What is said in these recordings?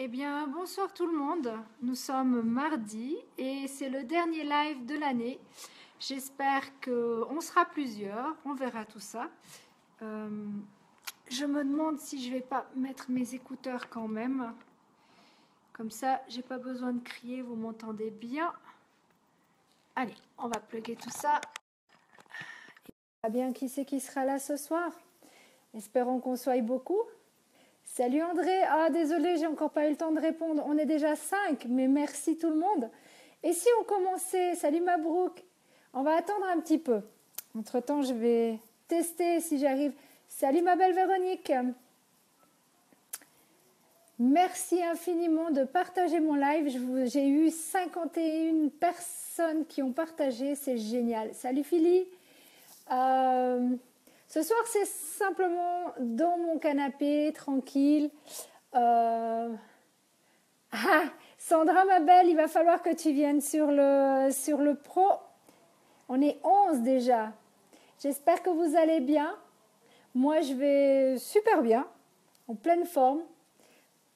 Eh bien, bonsoir tout le monde. Nous sommes mardi et c'est le dernier live de l'année. J'espère qu'on sera plusieurs, on verra tout ça. Euh, je me demande si je vais pas mettre mes écouteurs quand même. Comme ça, j'ai pas besoin de crier, vous m'entendez bien. Allez, on va plugger tout ça. Ah bien, qui c'est qui sera là ce soir? Espérons qu'on soit beaucoup. Salut André, ah désolé, j'ai encore pas eu le temps de répondre. On est déjà 5, mais merci tout le monde. Et si on commençait, salut Mabrouk, on va attendre un petit peu. Entre-temps, je vais tester si j'arrive. Salut ma belle Véronique. Merci infiniment de partager mon live. J'ai eu 51 personnes qui ont partagé, c'est génial. Salut Philly. Ce soir, c'est simplement dans mon canapé, tranquille. Ah, Sandra, ma belle, il va falloir que tu viennes sur le pro. On est 11 déjà. J'espère que vous allez bien. Moi, je vais super bien, en pleine forme,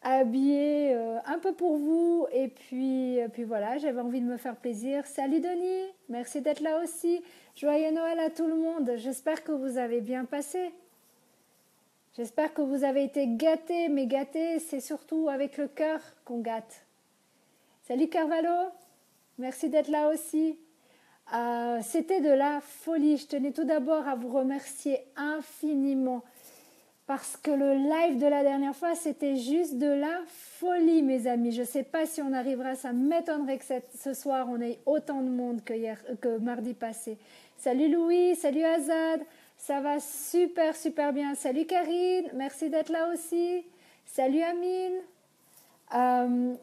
habillée un peu pour vous. Et puis voilà, j'avais envie de me faire plaisir. Salut Denis, merci d'être là aussi. Joyeux Noël à tout le monde. J'espère que vous avez bien passé. J'espère que vous avez été gâtés, mais gâtés, c'est surtout avec le cœur qu'on gâte. Salut Carvalho, merci d'être là aussi. C'était de la folie. Je tenais tout d'abord à vous remercier infiniment parce que le live de la dernière fois, c'était juste de la folie, mes amis. Je ne sais pas si on arrivera, ça m'étonnerait que ce soir, on ait autant de monde que mardi passé. Salut Louis, salut Azad, ça va super, super bien. Salut Karine, merci d'être là aussi. Salut Amine.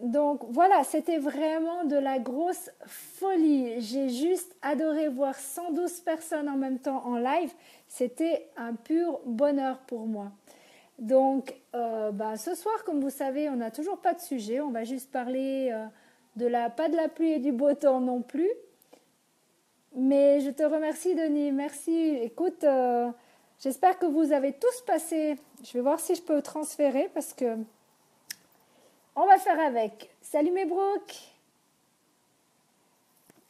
Donc voilà, c'était vraiment de la grosse folie. J'ai juste adoré voir 112 personnes en même temps en live. C'était un pur bonheur pour moi. Donc ce soir, comme vous savez, on n'a toujours pas de sujet. On va juste parler pas de la pluie et du beau temps non plus. Mais je te remercie Denis, merci. Écoute, j'espère que vous avez tous passé. Je vais voir si je peux transférer parce que on va faire avec. Salut mes Brooke.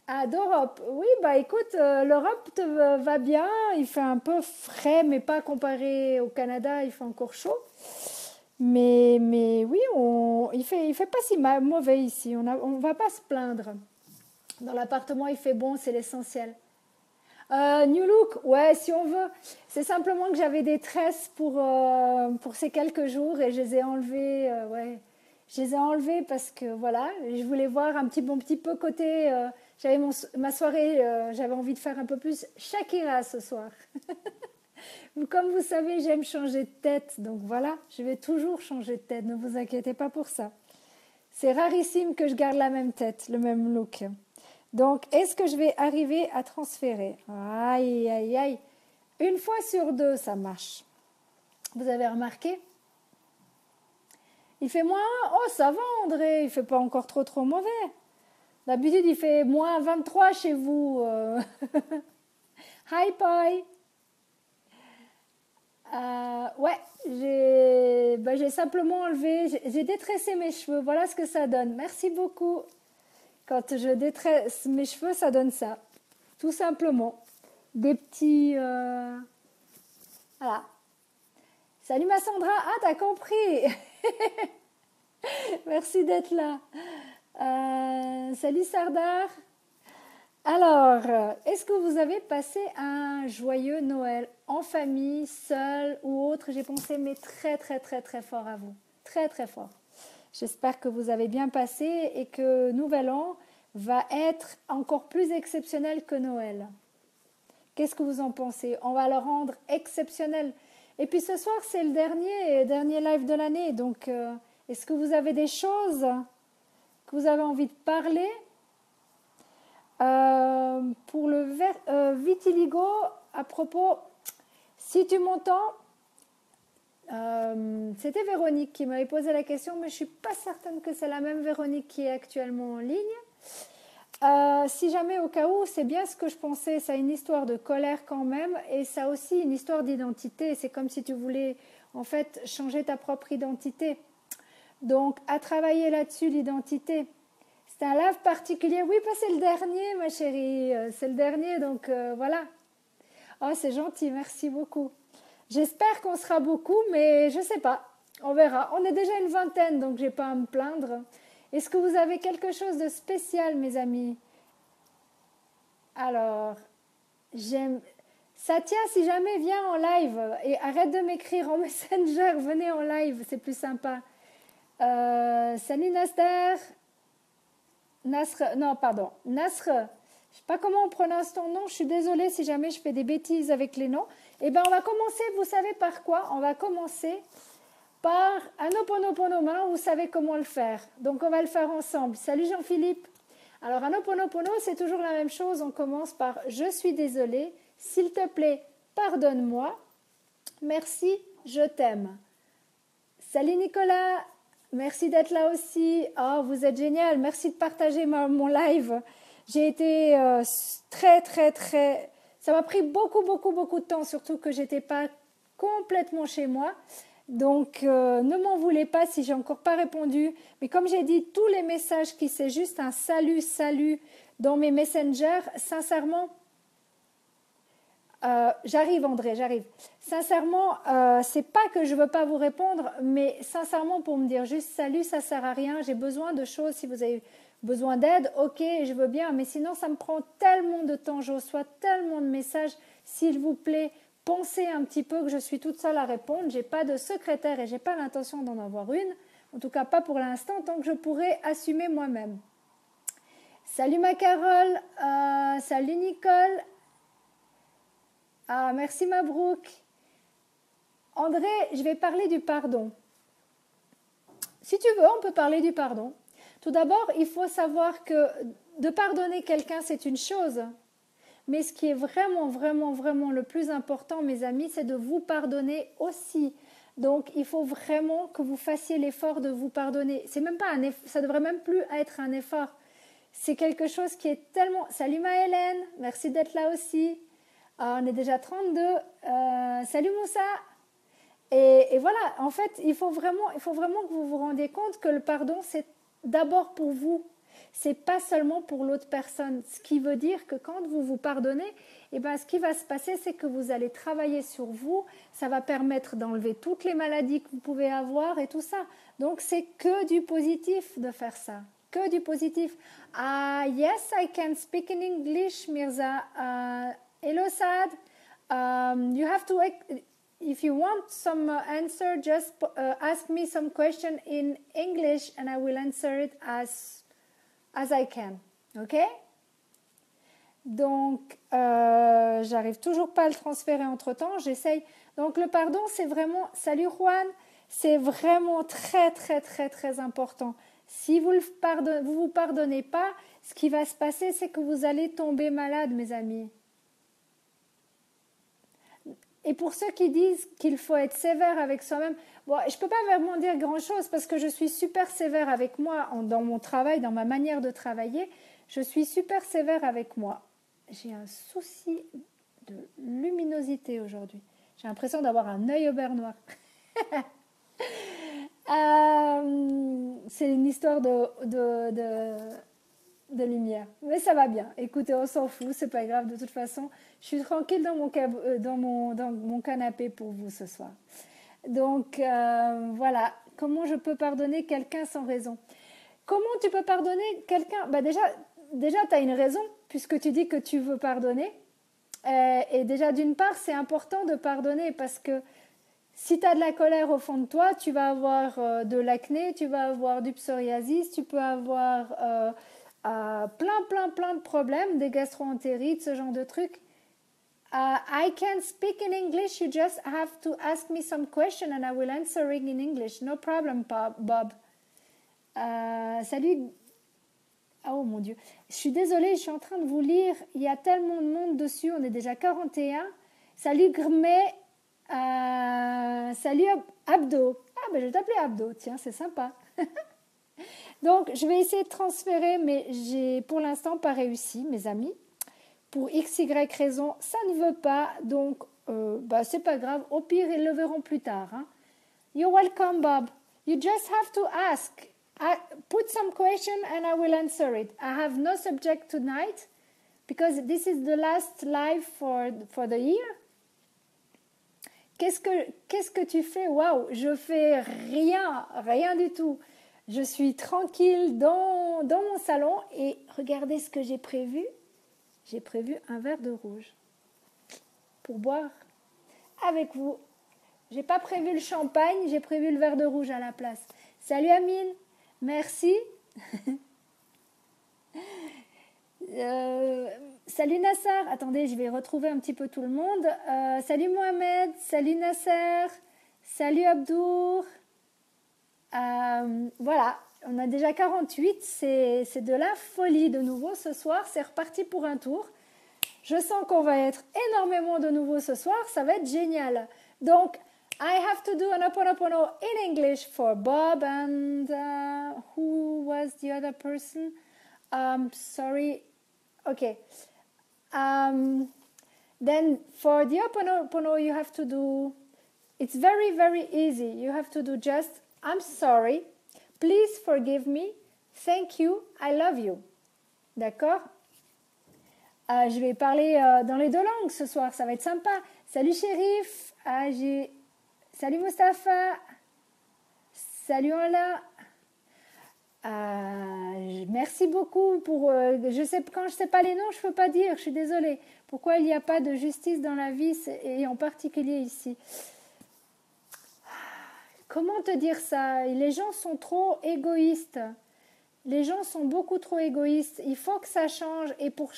Ah, d'Europe. Oui, écoute, l'Europe va bien. Il fait un peu frais, mais pas comparé au Canada, il fait encore chaud. Mais oui, il fait pas si mauvais ici. On va pas se plaindre. Dans l'appartement, il fait bon, c'est l'essentiel. New look, ouais, si on veut. C'est simplement que j'avais des tresses pour ces quelques jours et je les ai enlevées, ouais. Je les ai enlevées parce que voilà, je voulais voir mon petit peu côté. J'avais ma soirée, j'avais envie de faire un peu plus Shakira ce soir. Comme vous savez, j'aime changer de tête, donc voilà, je vais toujours changer de tête, ne vous inquiétez pas pour ça. C'est rarissime que je garde la même tête, le même look. Donc, est-ce que je vais arriver à transférer? Aïe, aïe, aïe. Une fois sur deux, ça marche. Vous avez remarqué? Il fait moins... Oh, ça va, André. Il fait pas encore trop mauvais. D'habitude, il fait moins 23 chez vous. Hi, Poi. Ouais, j'ai simplement enlevé... J'ai détressé mes cheveux. Voilà ce que ça donne. Merci beaucoup. Quand je détresse mes cheveux, ça donne ça. Tout simplement. Des petits... Voilà. Salut ma Sandra. Ah, t'as compris. Merci d'être là. Salut Sardar. Alors, est-ce que vous avez passé un joyeux Noël en famille, seul ou autre? J'ai pensé mais très très très très fort à vous. Très très fort. J'espère que vous avez bien passé et que Nouvel An va être encore plus exceptionnel que Noël. Qu'est-ce que vous en pensez? On va le rendre exceptionnel. Et puis ce soir, c'est le dernier live de l'année. Donc, est-ce que vous avez des choses que vous avez envie de parler? Pour le vitiligo, à propos, si tu m'entends, c'était Véronique qui m'avait posé la question, mais je ne suis pas certaine que c'est la même Véronique qui est actuellement en ligne. Si jamais au cas où, c'est bien ce que je pensais, ça a une histoire de colère quand même, et ça a aussi une histoire d'identité. C'est comme si tu voulais en fait changer ta propre identité. Donc, à travailler là-dessus, l'identité. C'est un live particulier. Oui, bah, c'est le dernier, ma chérie. C'est le dernier, donc voilà. Oh, c'est gentil, merci beaucoup. J'espère qu'on sera beaucoup, mais je sais pas. On verra. On est déjà une vingtaine, donc j'ai pas à me plaindre. Est-ce que vous avez quelque chose de spécial, mes amis? Alors, j'aime. Satya, si jamais viens en live et arrête de m'écrire en Messenger, venez en live, c'est plus sympa. Salut Nasser. Nasr, non, pardon. Nasr, je ne sais pas comment on prononce ton nom, je suis désolée si jamais je fais des bêtises avec les noms. Eh bien, on va commencer, vous savez par quoi? On va commencer par un Ho'oponopono, vous savez comment le faire. Donc, on va le faire ensemble. Salut Jean-Philippe. Alors, un Ho'oponopono, c'est toujours la même chose. On commence par je suis désolée, s'il te plaît, pardonne-moi, merci, je t'aime. Salut Nicolas, merci d'être là aussi. Oh, vous êtes génial, merci de partager mon live. J'ai été très. Ça m'a pris beaucoup de temps, surtout que j'étais pas complètement chez moi. Donc, ne m'en voulez pas si j'ai encore pas répondu. Mais comme j'ai dit, tous les messages qui c'est juste un salut dans mes messengers, sincèrement, j'arrive André, j'arrive. Sincèrement, c'est pas que je veux pas vous répondre, mais sincèrement pour me dire juste salut, ça sert à rien. J'ai besoin de choses. Si vous avez besoin d'aide, ok, je veux bien. Mais sinon, ça me prend tellement de temps. Je reçois tellement de messages. S'il vous plaît, pensez un petit peu que je suis toute seule à répondre. J'ai pas de secrétaire et j'ai pas l'intention d'en avoir une. En tout cas, pas pour l'instant, tant que je pourrai assumer moi-même. Salut ma Carole, salut Nicole. Ah, merci Mabrouk. André, je vais parler du pardon. Si tu veux, on peut parler du pardon. Tout d'abord, il faut savoir que de pardonner quelqu'un, c'est une chose. Mais ce qui est vraiment le plus important, mes amis, c'est de vous pardonner aussi. Donc, il faut vraiment que vous fassiez l'effort de vous pardonner. C'est même pas un effort, ça devrait même plus être un effort. C'est quelque chose qui est tellement... Salut ma Hélène, merci d'être là aussi. On est déjà 32. Salut Moussa. Et voilà, en fait, il faut vraiment que vous vous rendiez compte que le pardon, c'est d'abord pour vous. C'est pas seulement pour l'autre personne. Ce qui veut dire que quand vous vous pardonnez, eh ben, ce qui va se passer, c'est que vous allez travailler sur vous. Ça va permettre d'enlever toutes les maladies que vous pouvez avoir et tout ça. Donc, c'est que du positif de faire ça. Que du positif. Ah, yes, I can speak in English, Mirza. Hello, Sad. You have to... If you want some answer, just ask me some question in English and I will answer it as I can. OK? Donc, j'arrive toujours pas à le transférer entre-temps. J'essaye. Donc, le pardon, c'est vraiment... Salut, Juan. C'est vraiment très important. Si vous vous pardonnez pas, ce qui va se passer, c'est que vous allez tomber malade, mes amis. Et pour ceux qui disent qu'il faut être sévère avec soi-même, bon, je ne peux pas vraiment dire grand-chose parce que je suis super sévère avec moi dans mon travail, dans ma manière de travailler. Je suis super sévère avec moi. J'ai un souci de luminosité aujourd'hui. J'ai l'impression d'avoir un œil au beurre noir. C'est une histoire de lumière. Mais ça va bien. Écoutez, on s'en fout, c'est pas grave. De toute façon, je suis tranquille dans mon canapé pour vous ce soir. Donc, voilà. Comment je peux pardonner quelqu'un sans raison? Comment tu peux pardonner quelqu'un? Bah déjà tu as une raison, puisque tu dis que tu veux pardonner. Et déjà, d'une part, c'est important de pardonner parce que si tu as de la colère au fond de toi, tu vas avoir de l'acné, tu vas avoir du psoriasis, tu peux avoir... plein de problèmes, des gastro-entérites, ce genre de trucs. I can speak in English, you just have to ask me some question and I will answer in English. No problem, Bob. Salut. Oh mon Dieu. Je suis désolée, je suis en train de vous lire. Il y a tellement de monde dessus, on est déjà 41. Salut Grmet. Salut Abdo. Ah ben je vais t'appeler Abdo, tiens, c'est sympa. Donc, je vais essayer de transférer, mais j'ai pour l'instant pas réussi, mes amis. Pour x, y raison, ça ne veut pas, donc c'est pas grave. Au pire, ils le verront plus tard. Hein. You're welcome, Bob. You just have to ask. Put some question and I will answer it. I have no subject tonight because this is the last live for the year. Qu'est-ce que tu fais? Waouh, je fais rien du tout. Je suis tranquille dans mon salon et regardez ce que j'ai prévu. J'ai prévu un verre de rouge pour boire avec vous. J'ai pas prévu le champagne, j'ai prévu le verre de rouge à la place. Salut Amine, merci. Salut Nasser, attendez, je vais retrouver un petit peu tout le monde. Salut Mohamed, salut Nasser, salut Abdour. Voilà, on a déjà 48, c'est de la folie de nouveau ce soir, c'est reparti pour un tour. Je sens qu'on va être énormément de nouveau ce soir, ça va être génial. Donc, I have to do an Ho'oponopono in English for Bob and who was the other person? Sorry. Okay. Then for the Ho'oponopono you have to do, it's very, very easy. You have to do just, I'm sorry, please forgive me, thank you, I love you. D'accord? Je vais parler dans les deux langues ce soir, ça va être sympa. Salut Chérif, salut Mustapha, salut Ola. Merci beaucoup pour. Quand je sais pas les noms, je peux pas dire. Je suis désolée. Pourquoi il n'y a pas de justice dans la vie et en particulier ici? Comment te dire ça? Les gens sont trop égoïstes. Les gens sont beaucoup trop égoïstes. Il faut que ça change. Et pour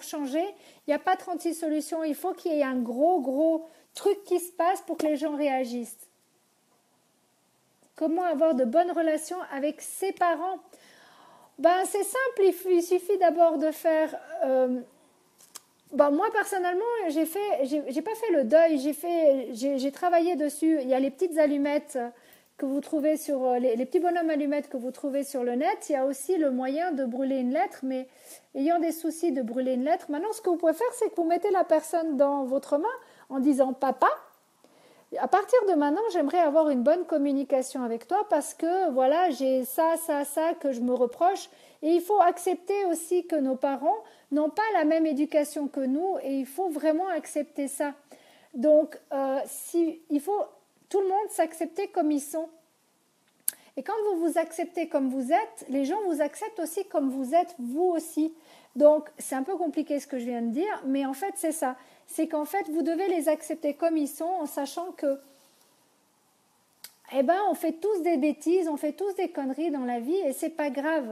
changer, il n'y a pas 36 solutions. Il faut qu'il y ait un gros truc qui se passe pour que les gens réagissent. Comment avoir de bonnes relations avec ses parents? C'est simple, il suffit d'abord de faire... moi, personnellement, j'ai pas fait le deuil, j'ai travaillé dessus. Il y a les petites allumettes que vous trouvez sur... Les petits bonhommes allumettes que vous trouvez sur le net. Il y a aussi le moyen de brûler une lettre, mais ayant des soucis de brûler une lettre, maintenant, ce que vous pouvez faire, c'est que vous mettez la personne dans votre main en disant « Papa ». À partir de maintenant, j'aimerais avoir une bonne communication avec toi parce que voilà, j'ai ça que je me reproche. Et il faut accepter aussi que nos parents n'ont pas la même éducation que nous et il faut vraiment accepter ça. Donc, il faut tout le monde s'accepter comme ils sont. Et quand vous vous acceptez comme vous êtes, les gens vous acceptent aussi comme vous êtes, vous aussi. Donc, c'est un peu compliqué ce que je viens de dire, mais en fait, c'est ça. C'est qu'en fait, vous devez les accepter comme ils sont en sachant que, on fait tous des bêtises, on fait tous des conneries dans la vie et c'est pas grave.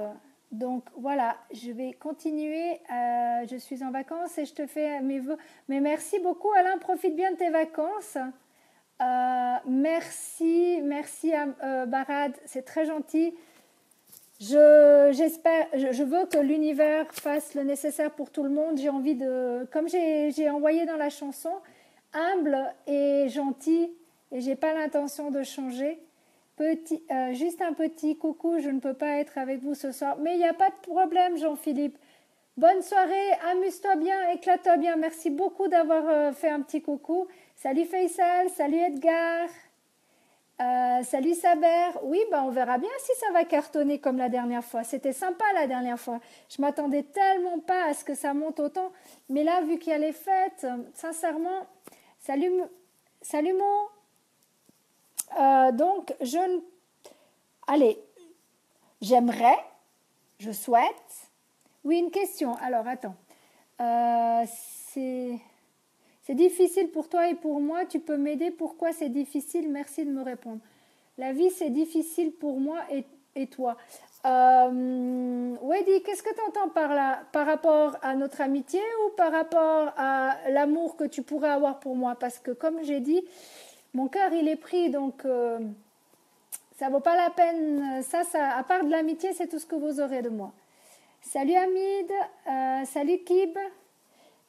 Donc, voilà, je vais continuer. Je suis en vacances et je te fais mes vœux. Mais merci beaucoup, Alain, profite bien de tes vacances. Merci Barad, c'est très gentil. Je veux que l'univers fasse le nécessaire pour tout le monde. J'ai envie de, comme j'ai envoyé dans la chanson, humble et gentil, et j'ai pas l'intention de changer. Juste un petit coucou, je ne peux pas être avec vous ce soir, mais il n'y a pas de problème, Jean-Philippe. Bonne soirée, amuse-toi bien, éclate-toi bien. Merci beaucoup d'avoir fait un petit coucou. Salut Faisal, salut Edgar. Salut Saber. Oui, on verra bien si ça va cartonner comme la dernière fois. C'était sympa la dernière fois. Je m'attendais tellement pas à ce que ça monte autant. Mais là, vu qu'il y a les fêtes, sincèrement, salut Mo. Donc, allez, j'aimerais, je souhaite. Oui, une question. Alors, attends. C'est difficile pour toi et pour moi. Tu peux m'aider? Pourquoi c'est difficile? Merci de me répondre. La vie, c'est difficile pour moi et toi. Weddy, qu'est-ce que tu entends par là? Par rapport à notre amitié ou par rapport à l'amour que tu pourrais avoir pour moi? Parce que, comme j'ai dit, mon cœur, il est pris. Donc, ça vaut pas la peine. Ça, à part de l'amitié, c'est tout ce que vous aurez de moi. Salut Hamid. Salut Kib.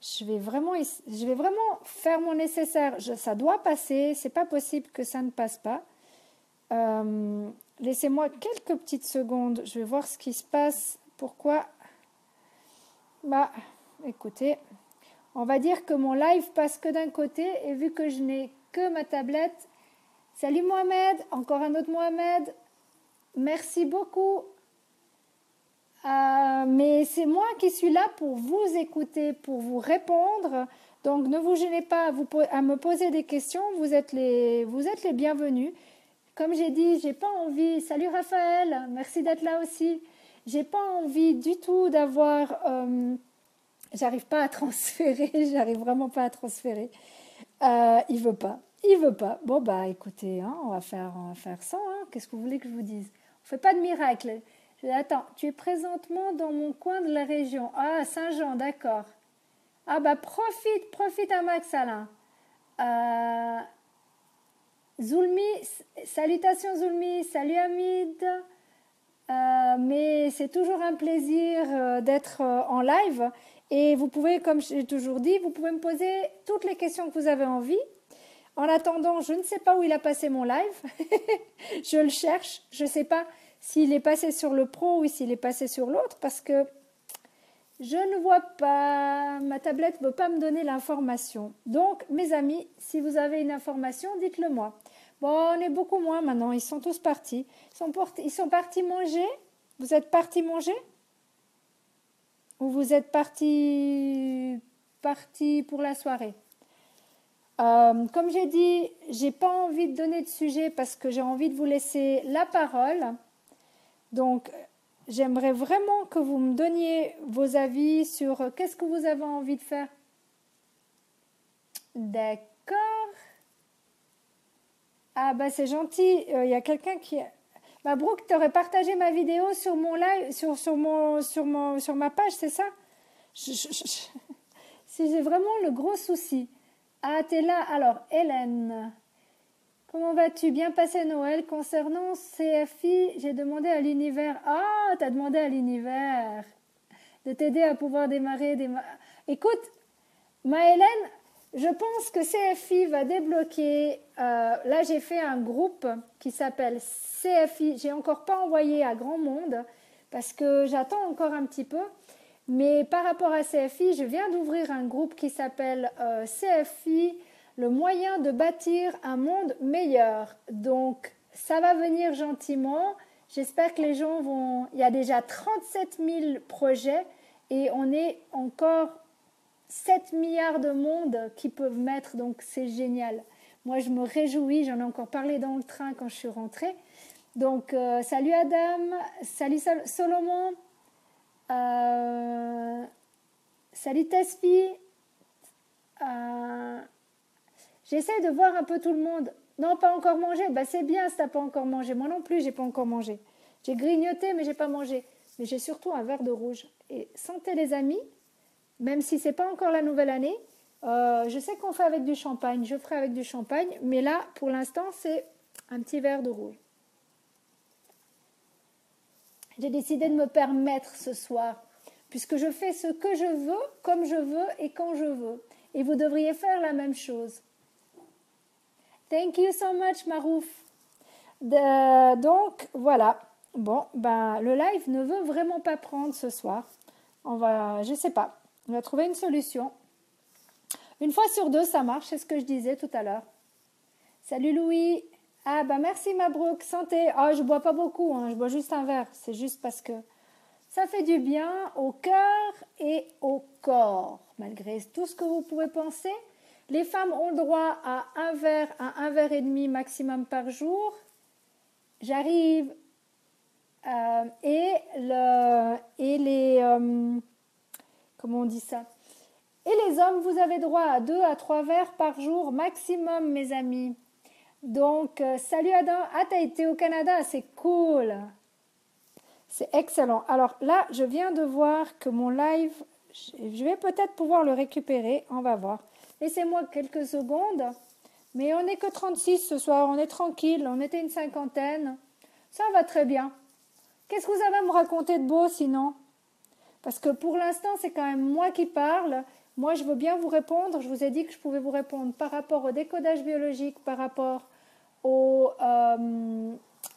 Je vais vraiment faire mon nécessaire. Ça doit passer. C'est pas possible que ça ne passe pas. Laissez-moi quelques petites secondes. Je vais voir ce qui se passe. Pourquoi? Écoutez, on va dire que mon live passe que d'un côté et vu que je n'ai que ma tablette. Salut Mohamed. Encore un autre Mohamed. merci beaucoup. Mais c'est moi qui suis là pour vous écouter, pour vous répondre. Donc ne vous gênez pas à me poser des questions. Vous êtes les bienvenus. Comme j'ai dit, j'ai pas envie. Salut Raphaël, merci d'être là aussi. J'ai pas envie du tout d'avoir. J'arrive pas à transférer. J'arrive vraiment pas à transférer. Il veut pas. Il veut pas. Bon bah écoutez, hein, on va faire ça. Hein. Qu'est-ce que vous voulez que je vous dise? On fait pas de miracle. Attends, tu es présentement dans mon coin de la région. Ah, Saint-Jean, d'accord. Ah bah profite un max, Alain. Euh, Zulmi, salutations Zulmi, salut Hamid. Mais c'est toujours un plaisir d'être en live. Et vous pouvez, comme j'ai toujours dit, vous pouvez me poser toutes les questions que vous avez envie. En attendant, je ne sais pas où il a passé mon live. Je le cherche. Je ne sais pas s'il est passé sur le pro ou s'il est passé sur l'autre parce que je ne vois pas. Ma tablette ne veut pas me donner l'information. Donc, mes amis, si vous avez une information, dites-le moi. Bon, on est beaucoup moins maintenant. Ils sont tous partis. Ils sont partis manger. Vous êtes partis manger? Ou vous êtes partis pour la soirée? Comme j'ai dit, j'ai pas envie de donner de sujet parce que j'ai envie de vous laisser la parole. Donc, j'aimerais vraiment que vous me donniez vos avis sur qu'est-ce que vous avez envie de faire. D'accord. Ah bah c'est gentil. Il y a quelqu'un qui. Bah Brooke, t'aurais partagé ma vidéo sur mon live, sur ma page, c'est ça? Si j'ai vraiment le gros souci. Ah, t'es là. Alors, Hélène, comment vas-tu? Bien passé Noël. Concernant CFI, j'ai demandé à l'univers. Ah, t'as demandé à l'univers de t'aider à pouvoir démarrer. Écoute, ma Hélène, je pense que CFI va débloquer. Là, j'ai fait un groupe qui s'appelle CFI. J'ai encore pas envoyé à grand monde parce que j'attends encore un petit peu. Mais par rapport à CFI, je viens d'ouvrir un groupe qui s'appelle CFI, le moyen de bâtir un monde meilleur. Donc, ça va venir gentiment. J'espère que les gens vont. Il y a déjà 37 000 projets et on est encore 7 milliards de mondes qui peuvent mettre, donc c'est génial. Moi, je me réjouis, j'en ai encore parlé dans le train quand je suis rentrée. Donc, salut Adam, salut Solomon, salut Tesfi. J'essaie de voir un peu tout le monde. Non, pas encore mangé. Bah, c'est bien si t'as pas encore mangé. Moi non plus, j'ai pas encore mangé. J'ai grignoté, mais j'ai pas mangé. Mais j'ai surtout un verre de rouge. Et santé les amis. Même si c'est pas encore la nouvelle année, je sais qu'on fait avec du champagne. Je ferai avec du champagne, mais là, pour l'instant, c'est un petit verre de rouge. J'ai décidé de me permettre ce soir, puisque je fais ce que je veux, comme je veux et quand je veux. Et vous devriez faire la même chose. Thank you so much, Marouf. Donc, voilà. Bon, ben, le live ne veut vraiment pas prendre ce soir. Je sais pas. On va trouver une solution. Une fois sur deux, ça marche, c'est ce que je disais tout à l'heure. Salut Louis. Ah bah merci Mabrouk, santé. Ah, je bois pas beaucoup, hein, je bois juste un verre. C'est juste parce que ça fait du bien au cœur et au corps. Malgré tout ce que vous pouvez penser, les femmes ont le droit à un verre et demi maximum par jour. J'arrive. Comment on dit ça? Et les hommes, vous avez droit à 2 à 3 verres par jour maximum, mes amis. Donc, salut Adam. Ah, t'as été au Canada, c'est cool. C'est excellent. Alors là, je viens de voir que mon live, je vais peut-être pouvoir le récupérer. On va voir. Laissez-moi quelques secondes. Mais on n'est que 36 ce soir. On est tranquille. On était une cinquantaine. Ça va très bien. Qu'est-ce que vous avez à me raconter de beau sinon? Parce que pour l'instant, c'est quand même moi qui parle. Moi, je veux bien vous répondre. Je vous ai dit que je pouvais vous répondre par rapport au décodage biologique, par rapport à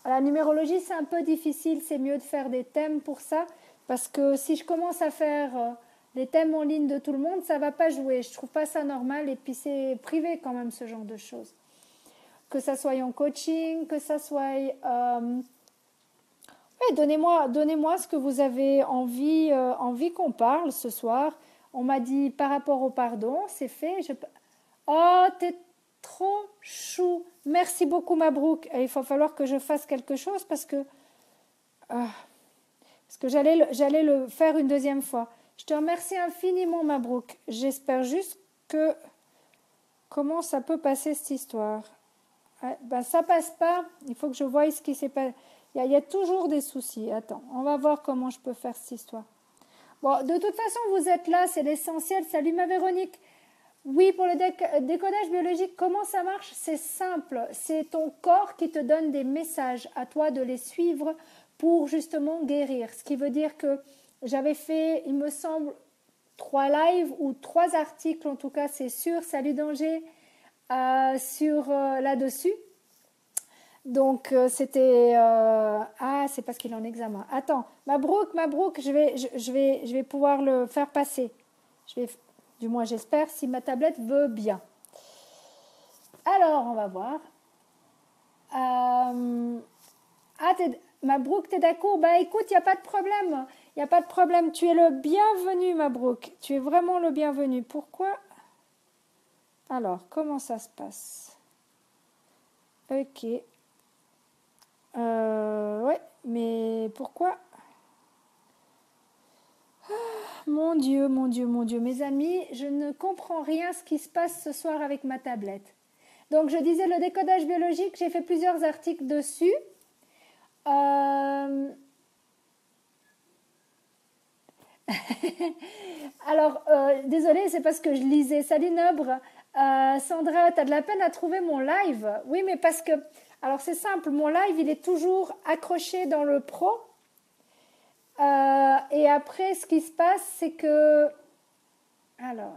la numérologie. C'est un peu difficile. C'est mieux de faire des thèmes pour ça. Parce que si je commence à faire des thèmes en ligne de tout le monde, ça ne va pas jouer. Je ne trouve pas ça normal. Et puis, c'est privé quand même, ce genre de choses. Que ça soit en coaching, que ça soit Ouais, donnez-moi ce que vous avez envie qu'on parle ce soir. On m'a dit par rapport au pardon, c'est fait. Oh, t'es trop chou. Merci beaucoup, Mabrouk. Et il va falloir que je fasse quelque chose ah, parce que j'allais le faire une deuxième fois. Je te remercie infiniment, Mabrouk. J'espère juste que... Comment ça peut passer cette histoire? Ouais, ben, ça passe pas. Il faut que je voie ce qui s'est passé. Il y a toujours des soucis. Attends, on va voir comment je peux faire cette histoire. Bon, de toute façon, vous êtes là, c'est l'essentiel. Salut ma Véronique. Oui, pour le décodage biologique, comment ça marche? C'est simple. C'est ton corps qui te donne des messages. À toi de les suivre pour justement guérir. Ce qui veut dire que j'avais fait, il me semble, 3 lives ou 3 articles, en tout cas, c'est sûr. Salut Danger, sur là-dessus. Donc, c'était... Ah, c'est parce qu'il est en examen. Attends, Mabrouk, je vais pouvoir le faire passer. Du moins, j'espère, si ma tablette veut bien. Alors, on va voir. Mabrouk, t'es d'accord? Bah écoute, il n'y a pas de problème. Il n'y a pas de problème. Tu es le bienvenu, Mabrouk. Tu es vraiment le bienvenu. Pourquoi? Alors, comment ça se passe? Ok. Ouais, mais pourquoi? Mon Dieu, mon Dieu, mon Dieu. Mes amis, je ne comprends rien ce qui se passe ce soir avec ma tablette. Donc, je disais le décodage biologique, j'ai fait plusieurs articles dessus. Alors, désolée, c'est parce que je lisais. Salut Nobre. Sandra, tu as de la peine à trouver mon live? Oui, mais parce que... Alors, c'est simple, mon live, il est toujours accroché dans le pro. Et après, ce qui se passe, c'est que... Alors,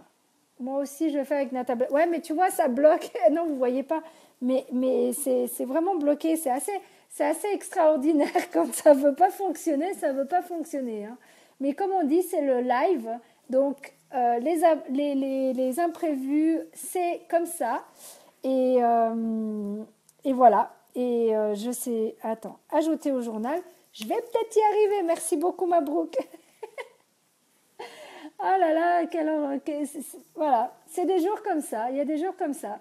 moi aussi, je le fais avec ma tablette. Ouais, mais tu vois, ça bloque. Non, vous voyez pas. Mais c'est vraiment bloqué. C'est assez extraordinaire. Quand ça veut pas fonctionner, ça veut pas fonctionner. Hein. Mais comme on dit, c'est le live. Donc, les imprévus, c'est comme ça. Et voilà. Et je sais... Attends, ajouter au journal. Je vais peut-être y arriver. Merci beaucoup, Mabrouk. Ah là là, voilà, c'est des jours comme ça, il y a des jours comme ça.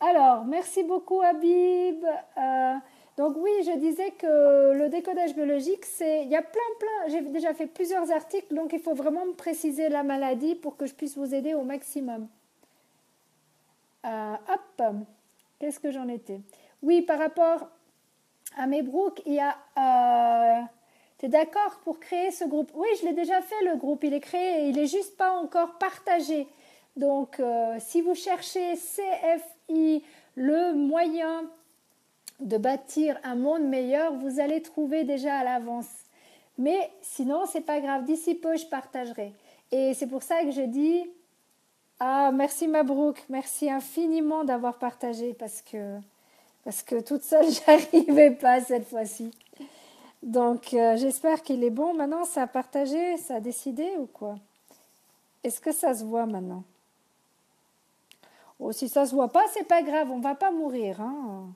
Alors, merci beaucoup Habib. Donc oui, je disais que le décodage biologique, il y a plein, j'ai déjà fait plusieurs articles, donc il faut vraiment me préciser la maladie pour que je puisse vous aider au maximum. Hop, qu'est-ce que j'en étais? Oui, par rapport à Mabrouk, il y a... tu es d'accord pour créer ce groupe? Oui, je l'ai déjà fait le groupe, il est créé et il n'est juste pas encore partagé. Donc, si vous cherchez CFI, le moyen de bâtir un monde meilleur, vous allez trouver déjà à l'avance. Mais sinon, c'est pas grave, d'ici peu, je partagerai. Et c'est pour ça que je dis, ah, merci Mabrouk, merci infiniment d'avoir partagé parce que toute seule, j'arrivais pas cette fois-ci. Donc, j'espère qu'il est bon. Maintenant, ça a partagé, ça a décidé ou quoi? Est-ce que ça se voit maintenant? Oh, si ça se voit pas, c'est pas grave, on va pas mourir. Hein.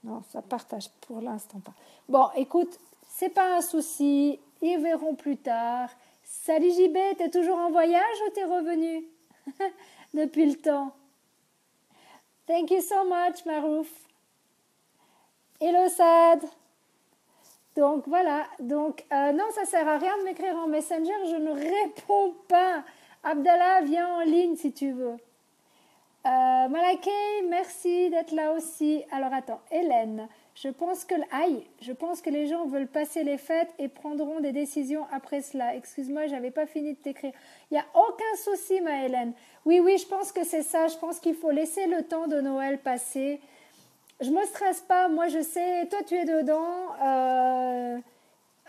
Non, ça partage pour l'instant pas. Bon, écoute, c'est pas un souci. Ils verront plus tard. Salut JB, t'es toujours en voyage ou t'es revenu depuis le temps? Thank you so much, Marouf. Hello, Sad. Donc voilà, non, ça sert à rien de m'écrire en Messenger, je ne réponds pas. Abdallah, viens en ligne si tu veux. Malaké, merci d'être là aussi. Alors attends, Hélène, je pense que les gens veulent passer les fêtes et prendront des décisions après cela. Excuse-moi, j'avais pas fini de t'écrire. Il n'y a aucun souci, ma Hélène. Oui, je pense que c'est ça. Je pense qu'il faut laisser le temps de Noël passer. Je me stresse pas, moi je sais, toi tu es dedans.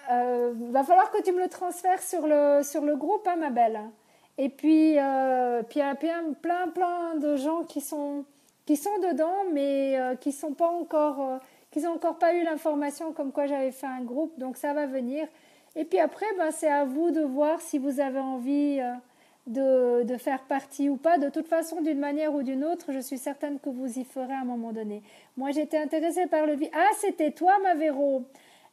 Va falloir que tu me le transfères sur le groupe, hein, ma belle. Et puis, il y a plein de gens qui sont dedans, mais qui sont pas encore, qui n'ont encore pas eu l'information comme quoi j'avais fait un groupe, donc ça va venir. Et puis après, c'est à vous de voir si vous avez envie de faire partie ou pas. De toute façon, d'une manière ou d'une autre, je suis certaine que vous y ferez à un moment donné. Moi, j'étais intéressée par le... Ah, c'était toi, ma Véro.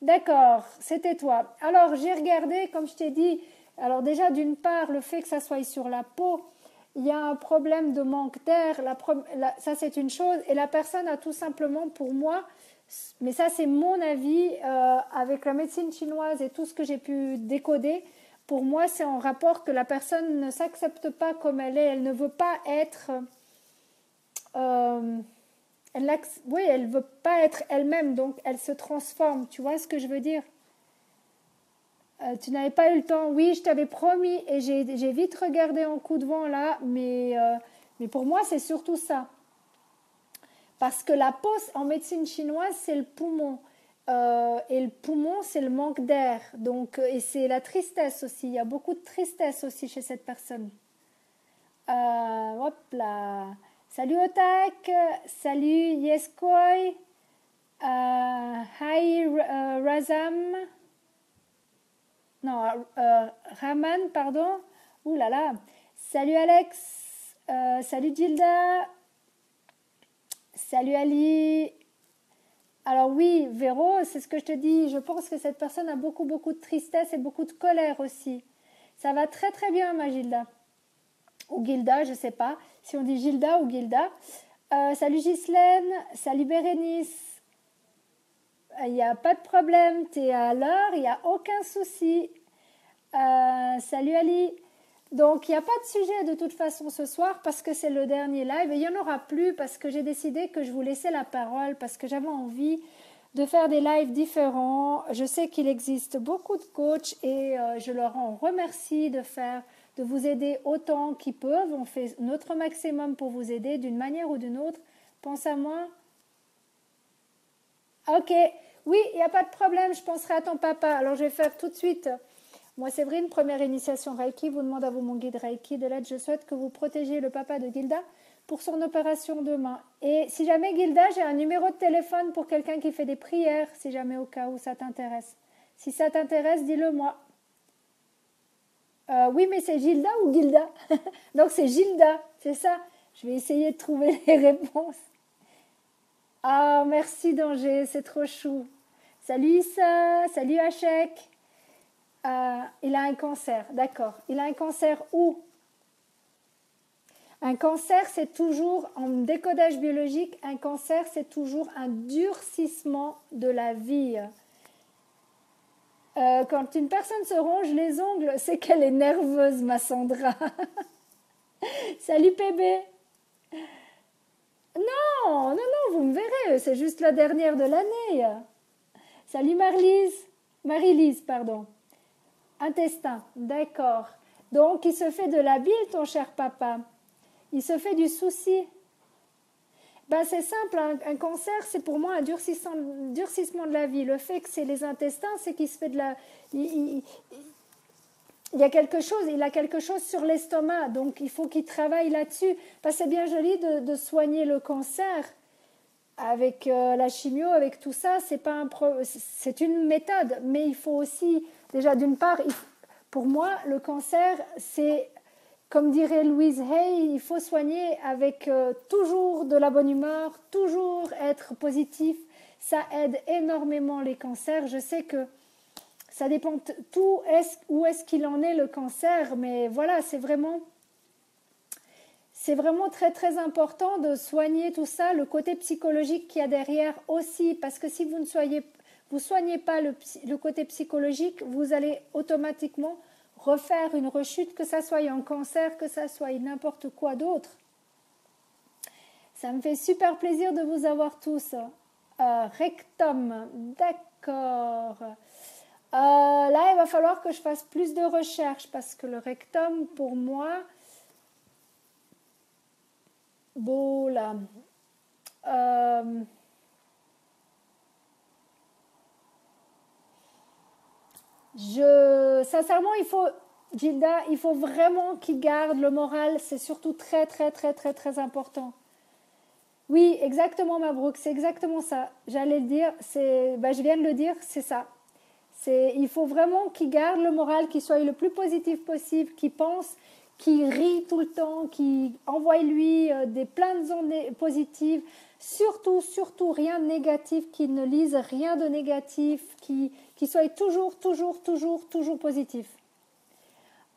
D'accord, c'était toi. Alors, j'ai regardé, comme je t'ai dit, alors déjà, d'une part, le fait que ça soit sur la peau, il y a un problème de manque d'air, ça c'est une chose, et la personne a tout simplement, pour moi, mais ça c'est mon avis, avec la médecine chinoise et tout ce que j'ai pu décoder, pour moi c'est en rapport que la personne ne s'accepte pas comme elle est, elle ne veut pas être... euh, oui, elle veut pas être elle-même, donc elle se transforme. Tu vois ce que je veux dire? Tu n'avais pas eu le temps. Oui, je t'avais promis et j'ai vite regardé en coup de vent là, mais pour moi, c'est surtout ça. Parce que la peau, en médecine chinoise, c'est le poumon. Et le poumon, c'est le manque d'air. Donc, et c'est la tristesse aussi. Il y a beaucoup de tristesse aussi chez cette personne. Hop là. Salut Otak. Salut Yeskoi. Hi Razam. Non, Raman, pardon. Ouh là là. Salut Alex. Salut Gilda. Salut Ali. Alors oui, Véro, c'est ce que je te dis. Je pense que cette personne a beaucoup, beaucoup de tristesse et beaucoup de colère aussi. Ça va très, très bien, ma Gilda. Ou Gilda, je ne sais pas si on dit Gilda ou Gilda. Salut Ghislaine. Salut Bérénice. Il n'y a pas de problème. Tu es à l'heure. Il n'y a aucun souci. Salut Ali. Donc, il n'y a pas de sujet de toute façon ce soir parce que c'est le dernier live. Et il n'y en aura plus parce que j'ai décidé que je vous laissais la parole parce que j'avais envie de faire des lives différents. Je sais qu'il existe beaucoup de coachs et je leur en remercie de vous aider autant qu'ils peuvent. On fait notre maximum pour vous aider d'une manière ou d'une autre. Pense à moi. Ok, oui, il n'y a pas de problème, je penserai à ton papa. Alors, je vais faire tout de suite... Moi, Séverine, première initiation Reiki, vous demande à vous mon guide Reiki de l'aide. Je souhaite que vous protégiez le papa de Gilda pour son opération demain. Et si jamais Gilda, j'ai un numéro de téléphone pour quelqu'un qui fait des prières, si jamais au cas où ça t'intéresse. Si ça t'intéresse, dis-le moi. Oui, mais c'est Gilda ou Gilda? Donc c'est Gilda, c'est ça. Je vais essayer de trouver les réponses. Ah, merci Danger, c'est trop chou. Salut Issa, salut Hachek. Il a un cancer, d'accord. Il a un cancer où? Un cancer, c'est toujours, en décodage biologique, un cancer, c'est toujours un durcissement de la vie. Quand une personne se ronge les ongles, c'est qu'elle est nerveuse, ma Sandra. Salut PB. Non, non, non, vous me verrez, c'est juste la dernière de l'année. Salut Marie-Lise. Marie-Lise, pardon. Intestin, d'accord. Donc, il se fait de la bile, ton cher papa. Il se fait du souci. Ben, c'est simple, un cancer, c'est pour moi un durcissement de la vie. Le fait que c'est les intestins, c'est qu'il se fait de la... Il y a quelque chose, il a quelque chose sur l'estomac, donc il faut qu'il travaille là-dessus. Parce que c'est bien joli de soigner le cancer avec la chimio, avec tout ça, c'est une méthode, mais il faut aussi, déjà d'une part, pour moi, le cancer, c'est, comme dirait Louise Hay, il faut soigner avec toujours de la bonne humeur, toujours être positif. Ça aide énormément les cancers. Je sais que ça dépend où est-ce qu'il en est le cancer, mais voilà, c'est vraiment très très important de soigner tout ça, le côté psychologique qu'il y a derrière aussi, parce que si vous ne soignez pas le côté psychologique, vous allez automatiquement refaire une rechute, que ça soit un cancer, que ça soit n'importe quoi d'autre. Ça me fait super plaisir de vous avoir tous. Rectum, d'accord. Là, il va falloir que je fasse plus de recherches parce que le rectum, pour moi, bon là, sincèrement, Gilda, il faut vraiment qu'il garde le moral. C'est surtout très, très, très, très, très important. Oui, exactement, Mabrouk, c'est exactement ça. J'allais le dire, je viens de le dire, c'est ça. Il faut vraiment qu'il garde le moral, qu'il soit le plus positif possible, qu'il pense, qu'il rit tout le temps, qu'il envoie lui plein de ondes positives. Surtout, surtout, rien de négatif, qu'ils ne lisent rien de négatif, qu'ils soient toujours, toujours, toujours, toujours positifs.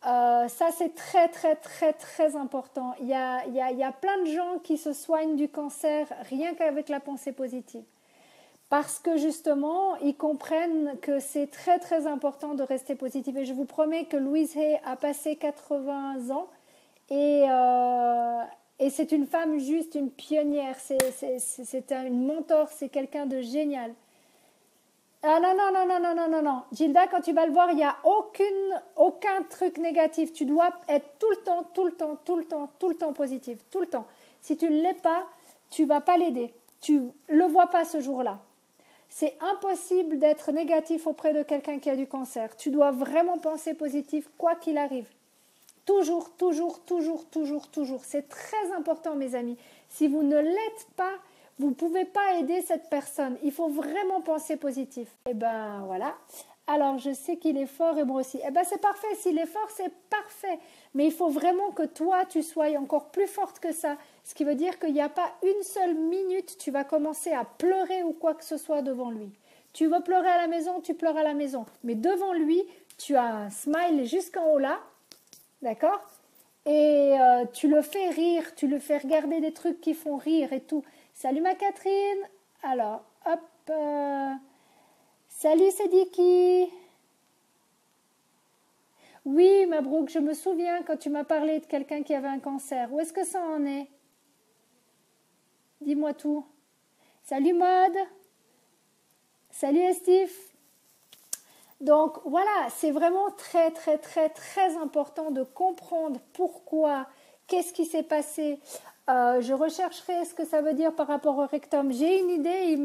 Ça, c'est très, très, très, très important. Il y a plein de gens qui se soignent du cancer rien qu'avec la pensée positive. Parce que justement, ils comprennent que c'est très, très important de rester positif. Et je vous promets que Louise Hay a passé 80 ans et c'est une femme juste, une pionnière. C'est une mentor, c'est quelqu'un de génial. Ah non, non, non, non, non, non, non, non. Gilda, quand tu vas le voir, il n'y a aucun truc négatif. Tu dois être tout le temps, tout le temps, tout le temps, tout le temps positif. Tout le temps. Si tu ne l'es pas, tu ne vas pas l'aider. Tu ne le vois pas ce jour-là. C'est impossible d'être négatif auprès de quelqu'un qui a du cancer. Tu dois vraiment penser positif, quoi qu'il arrive. Toujours, toujours, toujours, toujours, toujours. C'est très important, mes amis. Si vous ne l'êtes pas, vous ne pouvez pas aider cette personne. Il faut vraiment penser positif. Et ben voilà. Alors, je sais qu'il est fort et moi aussi. Eh ben c'est parfait. S'il est fort, c'est parfait. Mais il faut vraiment que toi, tu sois encore plus forte que ça. Ce qui veut dire qu'il n'y a pas une seule minute, tu vas commencer à pleurer ou quoi que ce soit devant lui. Tu veux pleurer à la maison, tu pleures à la maison. Mais devant lui, tu as un smile jusqu'en haut là. D'accord? Et tu le fais rire, tu le fais regarder des trucs qui font rire et tout. Salut ma Catherine. Alors, hop. Salut Sediki. Oui, Mabrouk, je me souviens quand tu m'as parlé de quelqu'un qui avait un cancer. Où est-ce que ça en est? Dis-moi tout. Salut Maude. Salut Estif. Donc voilà, c'est vraiment très très très très important de comprendre pourquoi, qu'est-ce qui s'est passé. Je rechercherai ce que ça veut dire par rapport au rectum. J'ai une idée,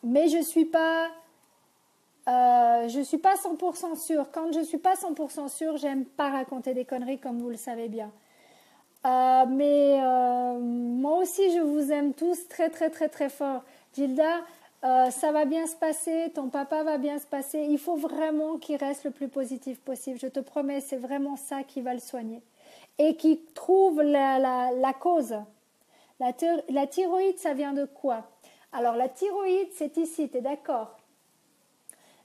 mais je suis pas 100% sûre. Quand je suis pas 100% sûre, j'aime pas raconter des conneries comme vous le savez bien. Mais moi aussi, je vous aime tous très très très très fort. Gilda, ça va bien se passer, ton papa va bien se passer. Il faut vraiment qu'il reste le plus positif possible. Je te promets, c'est vraiment ça qui va le soigner. Et qui trouve la cause. La thyroïde, ça vient de quoi? Alors, la thyroïde, c'est ici, tu es d'accord?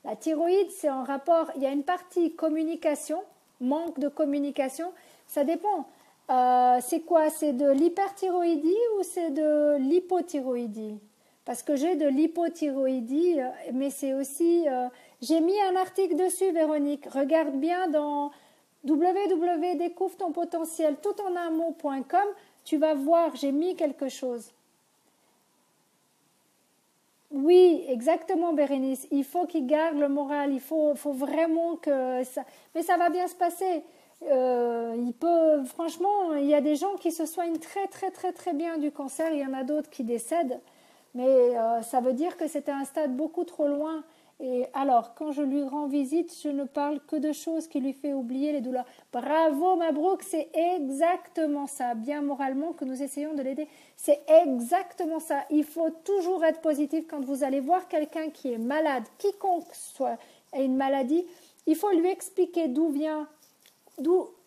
La thyroïde, c'est en rapport, il y a une partie communication, manque de communication, ça dépend. C'est quoi? C'est de l'hyperthyroïdie ou c'est de l'hypothyroïdie? Parce que j'ai de l'hypothyroïdie, mais c'est aussi... j'ai mis un article dessus, Véronique. Regarde bien dans www.découvre-ton-potentiel tout en un mot.com. Tu vas voir, j'ai mis quelque chose. Oui, exactement, Bérénice. Il faut qu'il garde le moral. Il faut vraiment que ça... Mais ça va bien se passer. Franchement, il y a des gens qui se soignent très, très, très, très bien du cancer. Il y en a d'autres qui décèdent. Mais ça veut dire que c'était un stade beaucoup trop loin. Et alors, quand je lui rends visite, je ne parle que de choses qui lui fait oublier les douleurs. Bravo, Mabrouk, c'est exactement ça. Bien moralement que nous essayons de l'aider. C'est exactement ça. Il faut toujours être positif quand vous allez voir quelqu'un qui est malade, quiconque soit a une maladie. Il faut lui expliquer d'où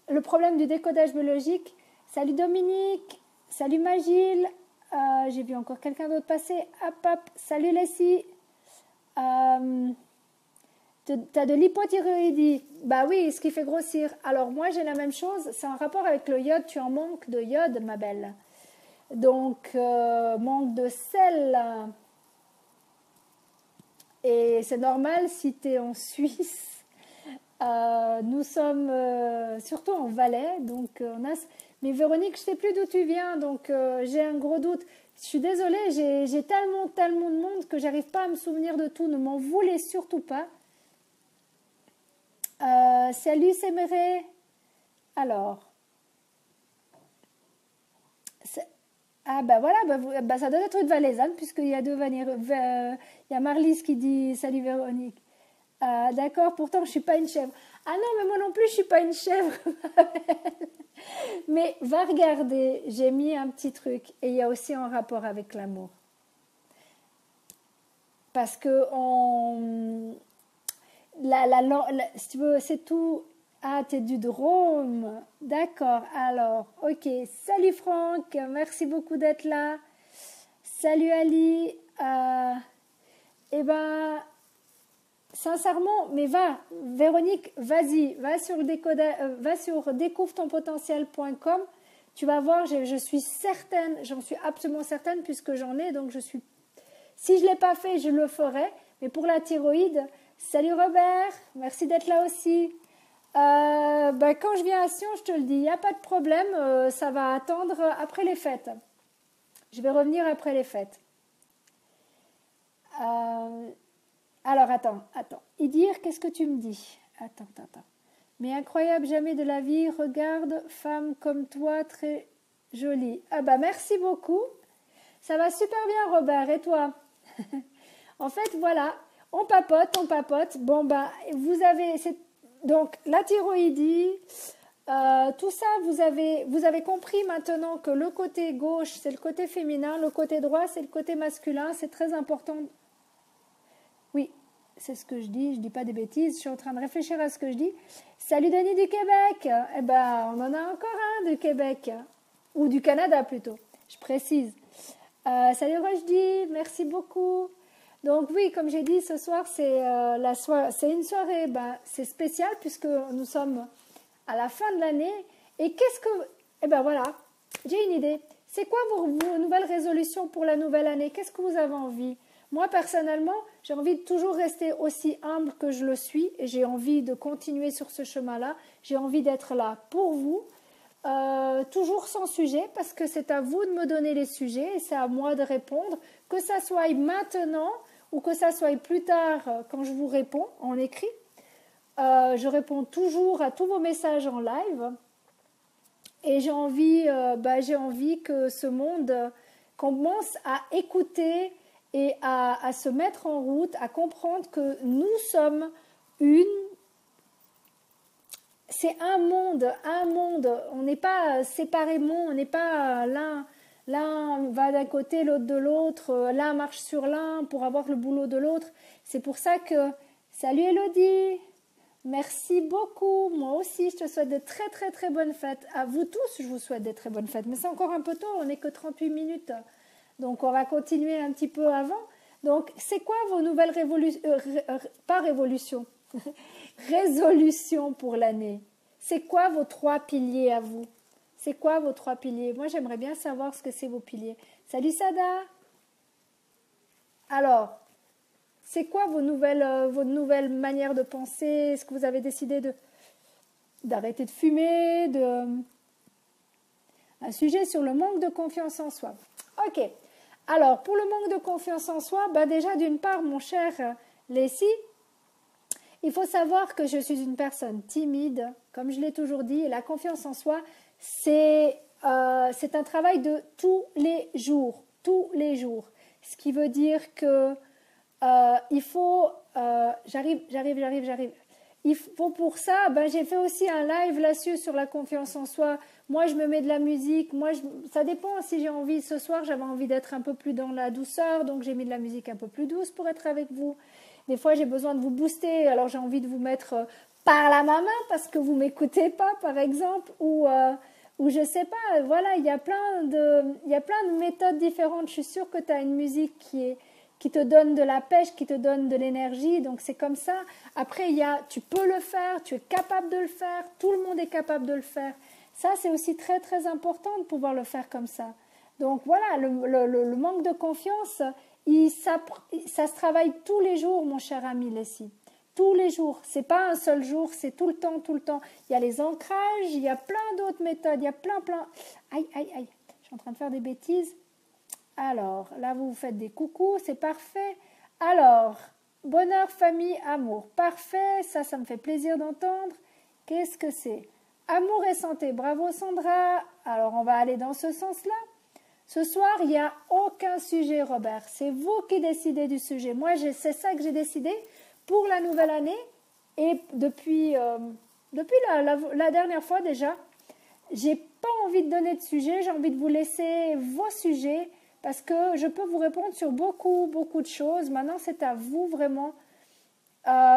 le problème du décodage biologique. Salut Dominique, salut Magile. J'ai vu encore quelqu'un d'autre passer. Hop, hop. Salut Leslie. T'as de l'hypothyroïdie. Bah oui, ce qui fait grossir. Alors moi j'ai la même chose. C'est en rapport avec le iode. Tu en manques de iode, ma belle. Donc manque de sel. Et c'est normal si tu es en Suisse. Nous sommes surtout en Valais. Donc mais Véronique, je ne sais plus d'où tu viens. Donc j'ai un gros doute. Je suis désolée, j'ai tellement de monde que j'arrive pas à me souvenir de tout. Ne m'en voulez surtout pas. Salut Séméré. Alors. Ah bah voilà, ça doit être une valaisanne puisqu'il y a deux il y a Marlise qui dit salut Véronique. D'accord, pourtant je ne suis pas une chèvre. Ah non, mais moi non plus je ne suis pas une chèvre. Mais va regarder, j'ai mis un petit truc et il y a aussi un rapport avec l'amour. Parce que si tu veux, c'est tout. Ah, t'es du Drôme. D'accord. Alors, ok. Salut Franck. Merci beaucoup d'être là. Salut Ali. Eh ben, sincèrement, mais va, Véronique, vas-y, va sur découvre-ton-potentiel.com. Tu vas voir, je suis certaine, j'en suis absolument certaine puisque j'en ai, donc je suis. Si je ne l'ai pas fait, je le ferai. Mais pour la thyroïde, salut Robert, merci d'être là aussi. Quand je viens à Sion, je te le dis, il n'y a pas de problème, ça va attendre après les fêtes. Je vais revenir après les fêtes. Alors, attends. Idir, qu'est-ce que tu me dis? Attends. Mais incroyable, jamais de la vie, regarde, femme comme toi, très jolie. Ah bah merci beaucoup. Ça va super bien, Robert, et toi? En fait, voilà, on papote. Bon, vous avez... Donc, la thyroïdie, tout ça, vous avez compris maintenant que le côté gauche, c'est le côté féminin, le côté droit, c'est le côté masculin. C'est très important. Oui, c'est ce que je dis pas des bêtises, je suis en train de réfléchir à ce que je dis. Salut Denis du Québec. Eh ben, on en a encore un du Québec, ou du Canada plutôt, je précise. Salut Rojdi, merci beaucoup. Donc oui, comme j'ai dit, ce soir c'est une soirée, c'est spécial puisque nous sommes à la fin de l'année. Et eh ben voilà, j'ai une idée. C'est quoi vos nouvelles résolutions pour la nouvelle année? Qu'est-ce que vous avez envie? Moi personnellement, j'ai envie de toujours rester aussi humble que je le suis et j'ai envie de continuer sur ce chemin-là. J'ai envie d'être là pour vous. Toujours sans sujet parce que c'est à vous de me donner les sujets et c'est à moi de répondre, que ça soit maintenant ou que ça soit plus tard quand je vous réponds en écrit. Je réponds toujours à tous vos messages en live et j'ai envie que ce monde commence à écouter et à se mettre en route, à comprendre que nous sommes c'est un monde, on n'est pas séparément, on n'est pas l'un va d'un côté, l'autre de l'autre, l'un marche sur l'un pour avoir le boulot de l'autre. C'est pour ça que, salut Elodie, merci beaucoup, moi aussi je te souhaite de très très très bonnes fêtes. À vous tous, je vous souhaite de très bonnes fêtes, mais c'est encore un peu tôt, on n'est que 38 minutes, donc on va continuer un petit peu avant. Donc c'est quoi vos nouvelles résolutions pour l'année? C'est quoi vos 3 piliers à vous? C'est quoi vos 3 piliers? Moi, j'aimerais bien savoir ce que c'est vos piliers. Salut Sada! Alors, c'est quoi vos nouvelles manières de penser? Est-ce que vous avez décidé d'arrêter de fumer? Un sujet sur le manque de confiance en soi. Ok. Alors, pour le manque de confiance en soi, déjà d'une part, mon cher Leslie, il faut savoir que je suis une personne timide, comme je l'ai toujours dit, et la confiance en soi, c'est un travail de tous les jours. Ce qui veut dire que il faut... J'arrive. Il faut pour ça, j'ai fait aussi un live là-dessus sur la confiance en soi. Moi, je me mets de la musique. Ça dépend si j'ai envie. Ce soir, j'avais envie d'être un peu plus dans la douceur, donc j'ai mis de la musique un peu plus douce pour être avec vous. Des fois, j'ai besoin de vous booster, alors j'ai envie de vous mettre par la main parce que vous m'écoutez pas, par exemple, ou je sais pas. Voilà, il y a plein de méthodes différentes. Je suis sûre que tu as une musique qui te donne de la pêche, qui te donne de l'énergie, donc c'est comme ça. Après, tu peux le faire, tu es capable de le faire, tout le monde est capable de le faire. Ça, c'est aussi très très important de pouvoir le faire comme ça. Donc voilà, le manque de confiance, ça se travaille tous les jours, mon cher ami Leslie. Tous les jours. C'est pas un seul jour, c'est tout le temps. Il y a les ancrages, il y a plein d'autres méthodes, il y a plein. Aïe. Je suis en train de faire des bêtises. Alors, là, vous faites des coucous, c'est parfait. Alors, bonheur, famille, amour. Parfait, ça me fait plaisir d'entendre. Qu'est-ce que c'est? Amour et santé. Bravo, Sandra. Alors, on va aller dans ce sens-là. Ce soir, il n'y a aucun sujet, Robert. C'est vous qui décidez du sujet. Moi, c'est ça que j'ai décidé pour la nouvelle année. Et depuis la dernière fois déjà, j'ai pas envie de donner de sujet. J'ai envie de vous laisser vos sujets parce que je peux vous répondre sur beaucoup de choses. Maintenant, c'est à vous vraiment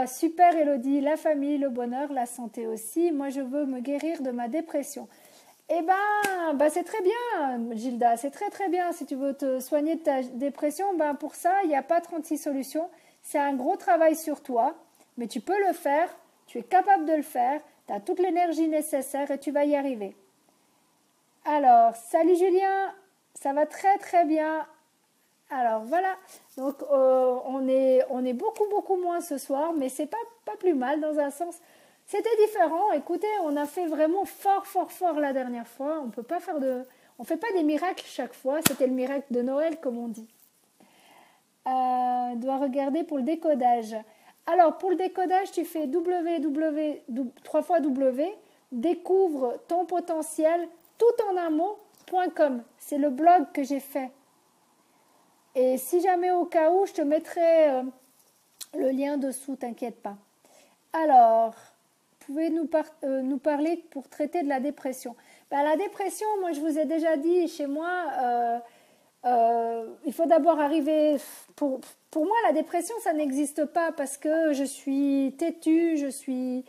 Super Elodie, la famille, le bonheur, la santé aussi. Moi, je veux me guérir de ma dépression. Eh ben, c'est très bien, Gilda, c'est très très bien. Si tu veux te soigner de ta dépression, pour ça, il n'y a pas 36 solutions. C'est un gros travail sur toi, mais tu peux le faire, tu es capable de le faire, tu as toute l'énergie nécessaire et tu vas y arriver. Alors, salut Julien, ça va très très bien. Alors voilà, donc on est beaucoup beaucoup moins ce soir, mais c'est pas plus mal dans un sens. C'était différent. Écoutez, on a fait vraiment fort fort fort la dernière fois. On fait pas des miracles chaque fois. C'était le miracle de Noël comme on dit. Doit regarder pour le décodage. Alors pour le décodage, tu fais www 3 fois W découvre ton potentiel tout en un mot.com. C'est le blog que j'ai fait. Et si jamais au cas où, je te mettrai le lien dessous, t'inquiète pas. Alors, pouvez nous parler pour traiter de la dépression. La dépression, moi je vous ai déjà dit, chez moi, il faut d'abord arriver... Pour moi, la dépression, ça n'existe pas parce que je suis têtue, je sais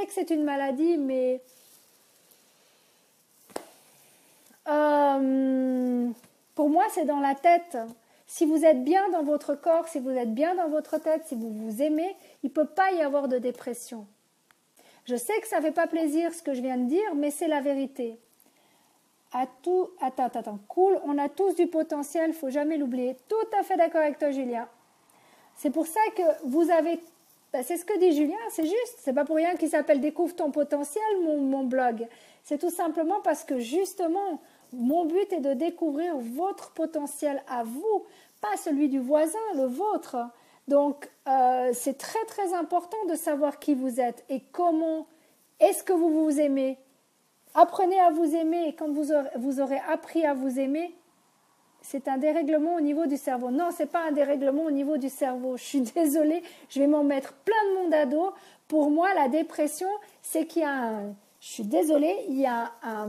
que c'est une maladie, mais... pour moi, c'est dans la tête. Si vous êtes bien dans votre corps, si vous êtes bien dans votre tête, si vous vous aimez, il ne peut pas y avoir de dépression. Je sais que ça ne fait pas plaisir ce que je viens de dire, mais c'est la vérité. Attends, cool, on a tous du potentiel, il ne faut jamais l'oublier. Tout à fait d'accord avec toi, Julien. C'est pour ça que vous avez... c'est ce que dit Julien, c'est juste. C'est pas pour rien qu'il s'appelle Découvre ton potentiel, mon blog. C'est tout simplement parce que justement... Mon but est de découvrir votre potentiel à vous, pas celui du voisin, le vôtre. Donc, c'est très très important de savoir qui vous êtes et comment est-ce que vous vous aimez. Apprenez à vous aimer et quand vous aurez appris à vous aimer, c'est un dérèglement au niveau du cerveau. Non, ce n'est pas un dérèglement au niveau du cerveau. Je suis désolée, je vais m'en mettre plein de monde à dos. Pour moi, la dépression, c'est qu'il y a un... Je suis désolée, il y a un...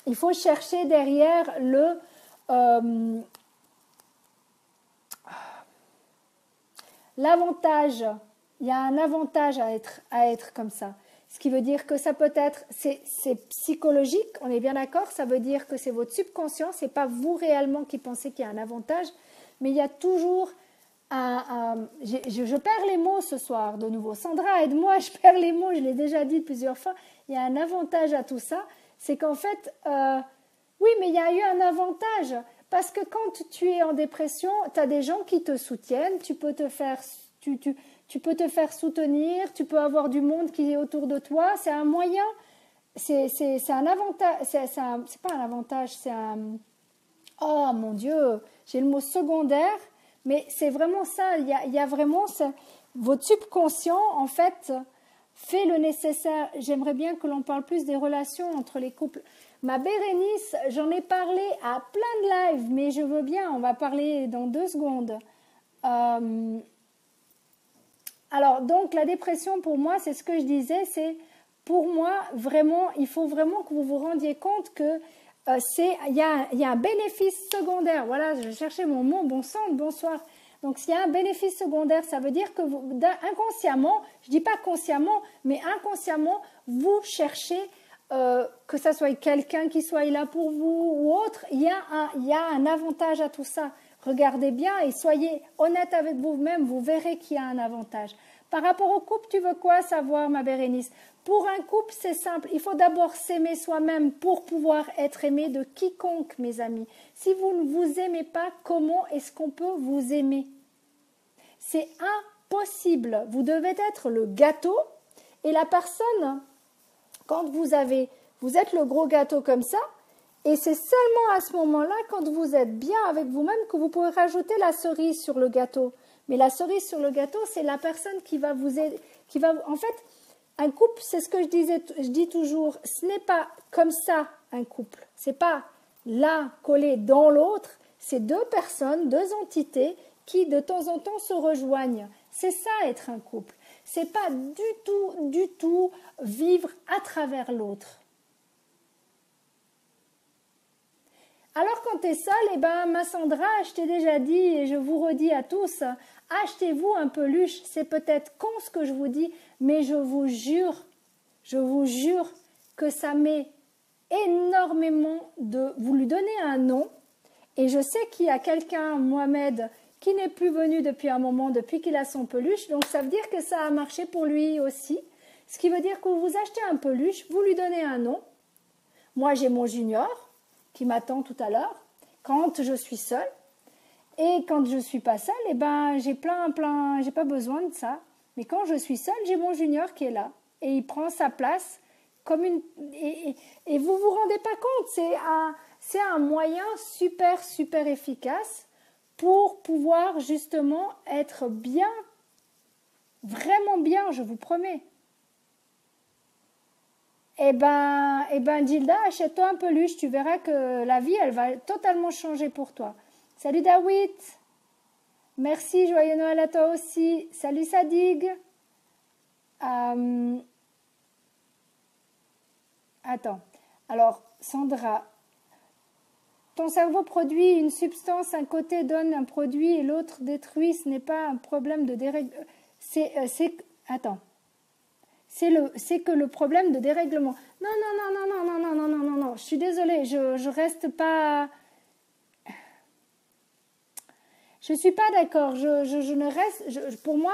Il faut chercher derrière l'avantage. Il y a un avantage à être comme ça. Ce qui veut dire que ça peut être, c'est psychologique, on est bien d'accord, ça veut dire que c'est votre subconscient, c'est pas vous réellement qui pensez qu'il y a un avantage, mais il y a toujours je perds les mots ce soir de nouveau. Sandra, aide-moi, je perds les mots, je l'ai déjà dit plusieurs fois. Il y a un avantage à tout ça. C'est qu'en fait, oui, mais il y a eu un avantage. Parce que quand tu es en dépression, tu as des gens qui te soutiennent, tu peux te faire soutenir, tu peux avoir du monde qui est autour de toi. C'est un moyen, c'est un avantage, c'est pas un avantage, c'est un... Oh mon Dieu, j'ai le mot secondaire, mais c'est vraiment ça, il y a vraiment ça. Votre subconscient, en fait... Fais le nécessaire. J'aimerais bien que l'on parle plus des relations entre les couples. Ma Bérénice, j'en ai parlé à plein de lives, mais je veux bien, on va parler dans 2 secondes. Alors, donc, la dépression, pour moi, c'est ce que je disais, c'est, pour moi, vraiment, il faut vraiment que vous vous rendiez compte que il y a un bénéfice secondaire. Voilà, je cherchais mon mot, bon sang, bonsoir. Donc, s'il y a un bénéfice secondaire, ça veut dire que vous, inconsciemment, je ne dis pas consciemment, mais inconsciemment, vous cherchez que ça soit quelqu'un qui soit là pour vous ou autre. Il y a un avantage à tout ça. Regardez bien et soyez honnête avec vous-même, vous verrez qu'il y a un avantage. Par rapport au couple, tu veux quoi savoir, ma Bérénice? Pour un couple, c'est simple. Il faut d'abord s'aimer soi-même pour pouvoir être aimé de quiconque, mes amis. Si vous ne vous aimez pas, comment est-ce qu'on peut vous aimer? C'est impossible. Vous devez être le gâteau et la personne, quand vous êtes le gros gâteau comme ça, et c'est seulement à ce moment-là, quand vous êtes bien avec vous-même, que vous pouvez rajouter la cerise sur le gâteau. Mais la cerise sur le gâteau, c'est la personne qui va vous aider, en fait, un couple, c'est ce que je dis toujours, ce n'est pas comme ça un couple. C'est pas l'un collé dans l'autre, c'est 2 personnes, 2 entités qui de temps en temps se rejoignent. C'est ça être un couple. C'est pas du tout vivre à travers l'autre. Alors quand tu es seule, ma Sandra, je t'ai déjà dit et je vous redis à tous, achetez-vous un peluche. C'est peut-être con ce que je vous dis, mais je vous jure que ça met énormément de... Vous lui donnez un nom, et je sais qu'il y a quelqu'un, Mohamed, qui n'est plus venu depuis un moment, depuis qu'il a son peluche, donc ça veut dire que ça a marché pour lui aussi. Ce qui veut dire que vous achetez un peluche, vous lui donnez un nom. Moi, j'ai mon junior qui m'attend tout à l'heure quand je suis seule. Et quand je suis pas seule, eh ben, j'ai j'ai pas besoin de ça. Mais quand je suis seule, j'ai mon junior qui est là. Et il prend sa place comme une... Et vous vous rendez pas compte, c'est un moyen super, super efficace pour pouvoir justement être bien, vraiment bien, je vous promets. Eh ben, Gilda, achète-toi un peluche, tu verras que la vie, elle va totalement changer pour toi. Salut David, merci, joyeux Noël à toi aussi. Salut Sadig. Attends, alors Sandra, ton cerveau produit une substance, un côté donne un produit et l'autre détruit, ce n'est pas un problème de dérèglement. Attends. C'est que le problème de dérèglement. Non, je suis désolée, je reste pas... Je suis pas d'accord, je ne reste... pour moi,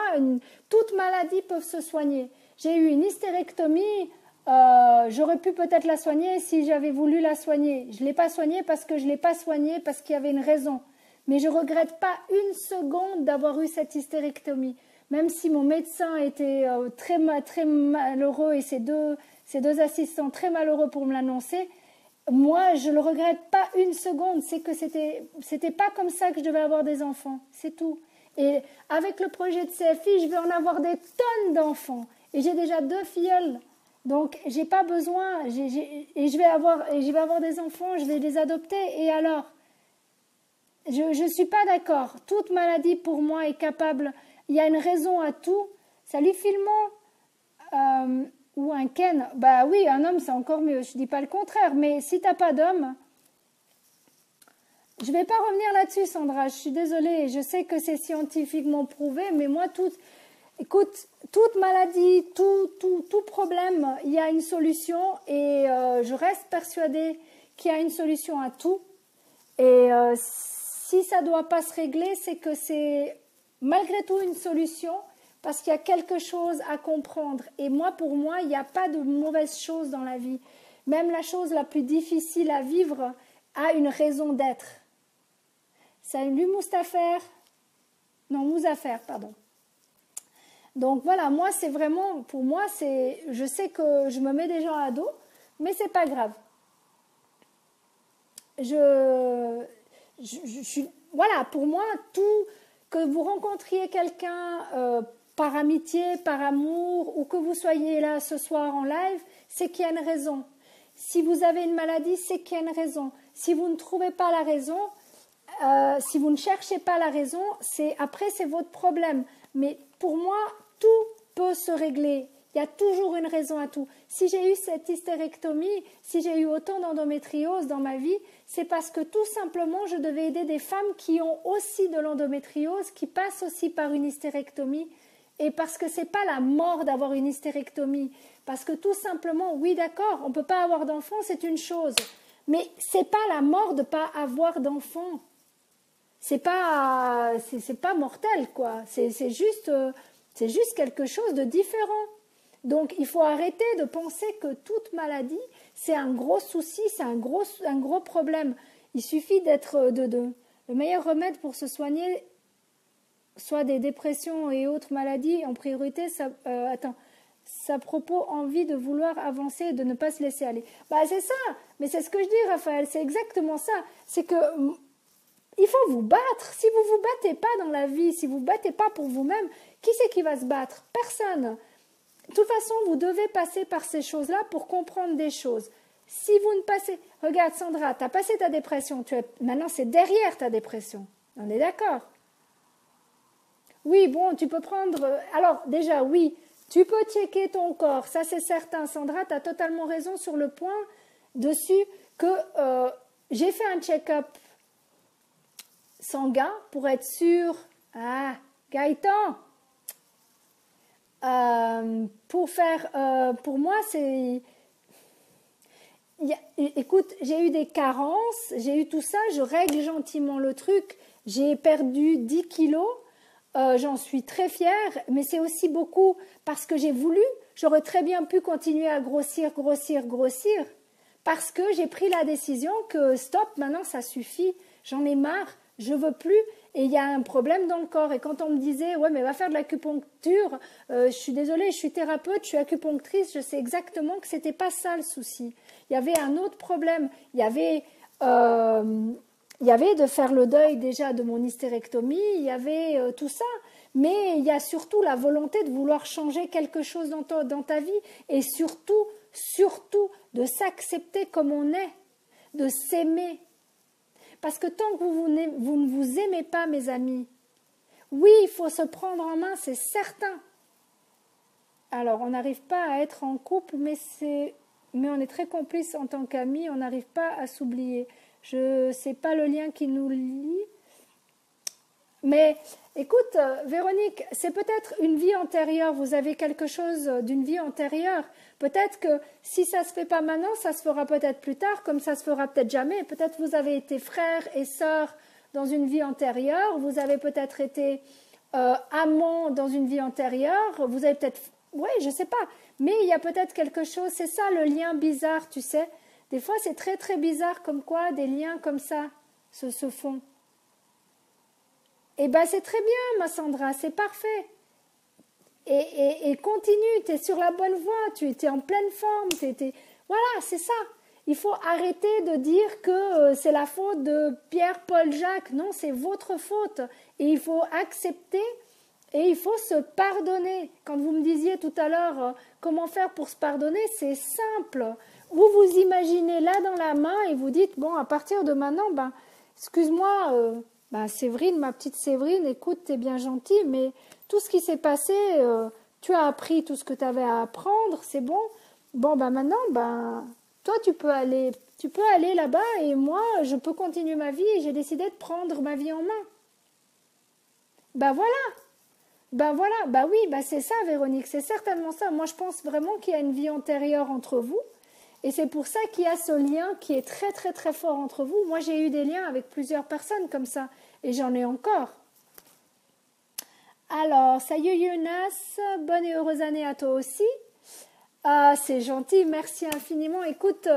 toute maladie peut se soigner. J'ai eu une hystérectomie, j'aurais pu peut-être la soigner si j'avais voulu la soigner. Je ne l'ai pas soignée parce que je ne l'ai pas soignée parce qu'il y avait une raison. Mais je ne regrette pas une seconde d'avoir eu cette hystérectomie. Même si mon médecin était très malheureux et ses deux assistants très malheureux pour me l'annoncer, moi, je ne le regrette pas une seconde. C'est que c'était pas comme ça que je devais avoir des enfants. C'est tout. Et avec le projet de CFI, je vais en avoir des tonnes d'enfants. Et j'ai déjà 2 filleuls. Donc, j'ai pas besoin. Et je vais avoir des enfants, je vais les adopter. Et alors? Je ne suis pas d'accord. Toute maladie, pour moi, est capable... Il y a une raison à tout. Salut Filmon. Ou un Ken. Bah oui, un homme, c'est encore mieux. Je ne dis pas le contraire. Mais si tu n'as pas d'homme... Je ne vais pas revenir là-dessus, Sandra. Je suis désolée. Je sais que c'est scientifiquement prouvé. Mais moi, écoute, toute maladie, tout problème, il y a une solution. Et je reste persuadée qu'il y a une solution à tout. Et si ça ne doit pas se régler, c'est que c'est... malgré tout une solution parce qu'il y a quelque chose à comprendre. Et moi, pour moi, il n'y a pas de mauvaise chose dans la vie. Même la chose la plus difficile à vivre a une raison d'être. Salut Moustafer. Non, Mouzafer, pardon. Donc voilà, moi, c'est vraiment, pour moi, je sais que je me mets des gens à dos, mais c'est pas grave. Voilà, pour moi, tout... que vous rencontriez quelqu'un par amitié, par amour, ou que vous soyez là ce soir en live, c'est qu'il y a une raison. Si vous avez une maladie, c'est qu'il y a une raison. Si vous ne trouvez pas la raison, si vous ne cherchez pas la raison, après c'est votre problème. Mais pour moi, tout peut se régler. Il y a toujours une raison à tout. Si j'ai eu cette hystérectomie, si j'ai eu autant d'endométriose dans ma vie, c'est parce que tout simplement, je devais aider des femmes qui ont aussi de l'endométriose, qui passent aussi par une hystérectomie. Et parce que ce n'est pas la mort d'avoir une hystérectomie. Parce que tout simplement, oui d'accord, on ne peut pas avoir d'enfants, c'est une chose. Mais ce n'est pas la mort de ne pas avoir d'enfants. C'est pas mortel, quoi. C'est juste quelque chose de différent. Donc, il faut arrêter de penser que toute maladie, c'est un gros souci, c'est un gros problème. Il suffit d'être le meilleur remède pour se soigner, soit des dépressions et autres maladies, en priorité, sa propos envie de vouloir avancer et de ne pas se laisser aller. Bah, c'est ça, mais c'est ce que je dis, Raphaël, c'est exactement ça. C'est que il faut vous battre. Si vous ne vous battez pas dans la vie, si vous ne vous battez pas pour vous-même, qui c'est qui va se battre? Personne. De toute façon, vous devez passer par ces choses-là pour comprendre des choses. Si vous ne passez... Regarde, Sandra, tu as passé ta dépression. Maintenant, c'est derrière ta dépression. On est d'accord? Oui, bon, tu peux prendre... Alors, déjà, oui, tu peux checker ton corps. Ça, c'est certain. Sandra, tu as totalement raison sur le point dessus que j'ai fait un check-up sanguin pour être sûre... Ah, Gaëtan, pour moi, c'est... Écoute, j'ai eu des carences, j'ai eu tout ça, je règle gentiment le truc. J'ai perdu 10 kilos, j'en suis très fière, mais c'est aussi beaucoup parce que j'ai voulu. J'aurais très bien pu continuer à grossir, grossir, grossir, parce que j'ai pris la décision que stop, maintenant ça suffit, j'en ai marre, je veux plus. Et il y a un problème dans le corps. Et quand on me disait, ouais, mais va faire de l'acupuncture, je suis désolée, je suis thérapeute, je suis acupunctrice, je sais exactement que c'était pas ça le souci. Il y avait un autre problème. Il y avait de faire le deuil déjà de mon hystérectomie, il y avait tout ça. Mais il y a surtout la volonté de vouloir changer quelque chose dans ta vie et surtout de s'accepter comme on est, de s'aimer. Parce que tant que vous ne vous aimez pas, mes amis, oui, il faut se prendre en main, c'est certain. Alors, on n'arrive pas à être en couple, mais on est très complices en tant qu'amis, on n'arrive pas à s'oublier. Je sais pas le lien qui nous lie. Mais écoute, Véronique, c'est peut-être une vie antérieure, vous avez quelque chose d'une vie antérieure. Peut-être que si ça ne se fait pas maintenant, ça se fera peut-être plus tard, comme ça se fera peut-être jamais. Peut-être vous avez été frères et sœurs dans une vie antérieure, vous avez peut-être été amants dans une vie antérieure, vous avez peut-être... Oui, je ne sais pas, mais il y a peut-être quelque chose, c'est ça le lien bizarre, tu sais. Des fois, c'est très très bizarre comme quoi des liens comme ça se font. Eh bien, c'est très bien, ma Sandra, c'est parfait. Et continue, tu es sur la bonne voie, tu es en pleine forme. Voilà, c'est ça. Il faut arrêter de dire que c'est la faute de Pierre, Paul, Jacques. Non, c'est votre faute. Et il faut accepter et il faut se pardonner. Quand vous me disiez tout à l'heure comment faire pour se pardonner, c'est simple. Vous vous imaginez là dans la main et vous dites, bon, à partir de maintenant, ben, excuse-moi... Séverine, ma petite Séverine, écoute, t'es bien gentille, mais tout ce qui s'est passé, tu as appris tout ce que tu avais à apprendre, c'est bon. Bon, maintenant, toi, tu peux aller là-bas et moi, je peux continuer ma vie et j'ai décidé de prendre ma vie en main. Oui, c'est ça, Véronique, c'est certainement ça. Moi, je pense vraiment qu'il y a une vie antérieure entre vous. Et c'est pour ça qu'il y a ce lien qui est très très très fort entre vous. Moi, j'ai eu des liens avec plusieurs personnes comme ça, et j'en ai encore. Alors, salut Younas, bonne et heureuse année à toi aussi. Ah, c'est gentil, merci infiniment. Écoute,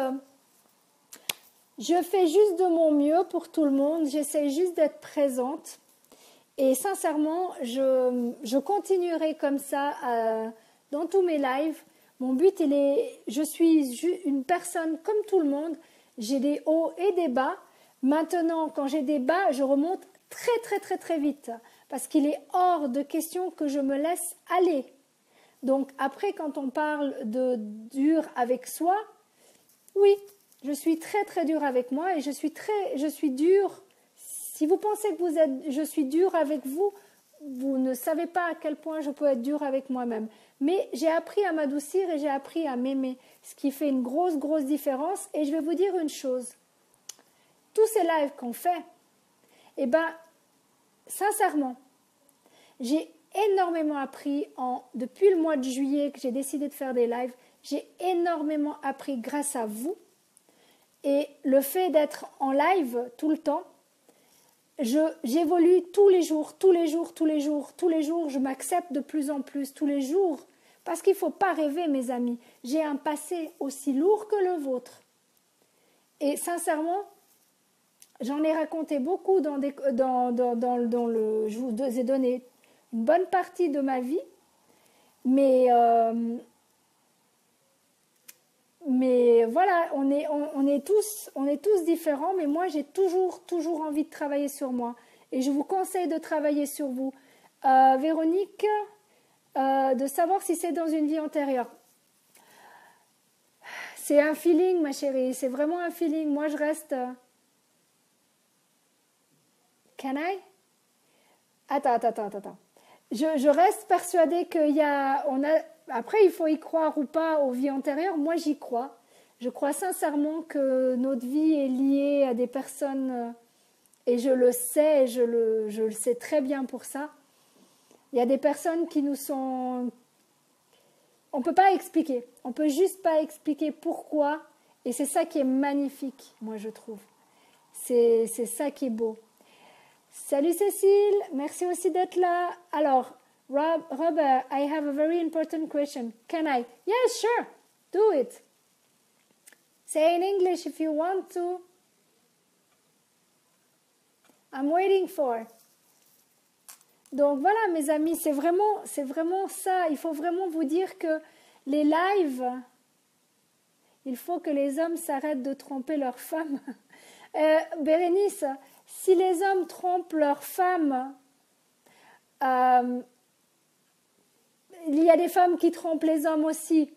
je fais juste de mon mieux pour tout le monde, j'essaie juste d'être présente. Et sincèrement, je continuerai comme ça dans tous mes lives. Mon but, je suis une personne comme tout le monde. J'ai des hauts et des bas. Maintenant, quand j'ai des bas, je remonte très, très, très, très vite. Parce qu'il est hors de question que je me laisse aller. Donc, après, quand on parle de dur avec soi, oui, je suis très, très dure avec moi et je suis dure. Si vous pensez que je suis dure avec vous, vous ne savez pas à quel point je peux être dure avec moi-même. Mais j'ai appris à m'adoucir et j'ai appris à m'aimer, ce qui fait une grosse, grosse différence. Et je vais vous dire une chose. Tous ces lives qu'on fait, sincèrement, j'ai énormément appris depuis le mois de juillet que j'ai décidé de faire des lives. J'ai énormément appris grâce à vous. Et le fait d'être en live tout le temps, j'évolue tous les jours, je m'accepte de plus en plus, tous les jours. Parce qu'il ne faut pas rêver, mes amis. J'ai un passé aussi lourd que le vôtre. Et sincèrement, j'en ai raconté beaucoup je vous ai donné une bonne partie de ma vie. Mais voilà, on est tous différents, mais moi j'ai toujours envie de travailler sur moi. Et je vous conseille de travailler sur vous. Véronique, de savoir si c'est dans une vie antérieure. C'est un feeling, ma chérie, c'est vraiment un feeling. Moi je reste... Can I? Attends. Je reste persuadée après, il faut y croire ou pas aux vies antérieures. Moi, j'y crois. Je crois sincèrement que notre vie est liée à des personnes, et je le sais, je le sais très bien pour ça. Il y a des personnes qui nous sont... On ne peut pas expliquer. On ne peut juste pas expliquer pourquoi. Et c'est ça qui est magnifique, moi je trouve. C'est ça qui est beau. Salut Cécile, merci aussi d'être là. Alors, Robert, I have a very important question. Can I? Yes, sure. Do it. Say in English if you want to. I'm waiting for. Donc voilà mes amis, c'est vraiment ça. Il faut vraiment vous dire que les lives, il faut que les hommes s'arrêtent de tromper leurs femmes. Bérénice, si les hommes trompent leurs femmes, il y a des femmes qui trompent les hommes aussi.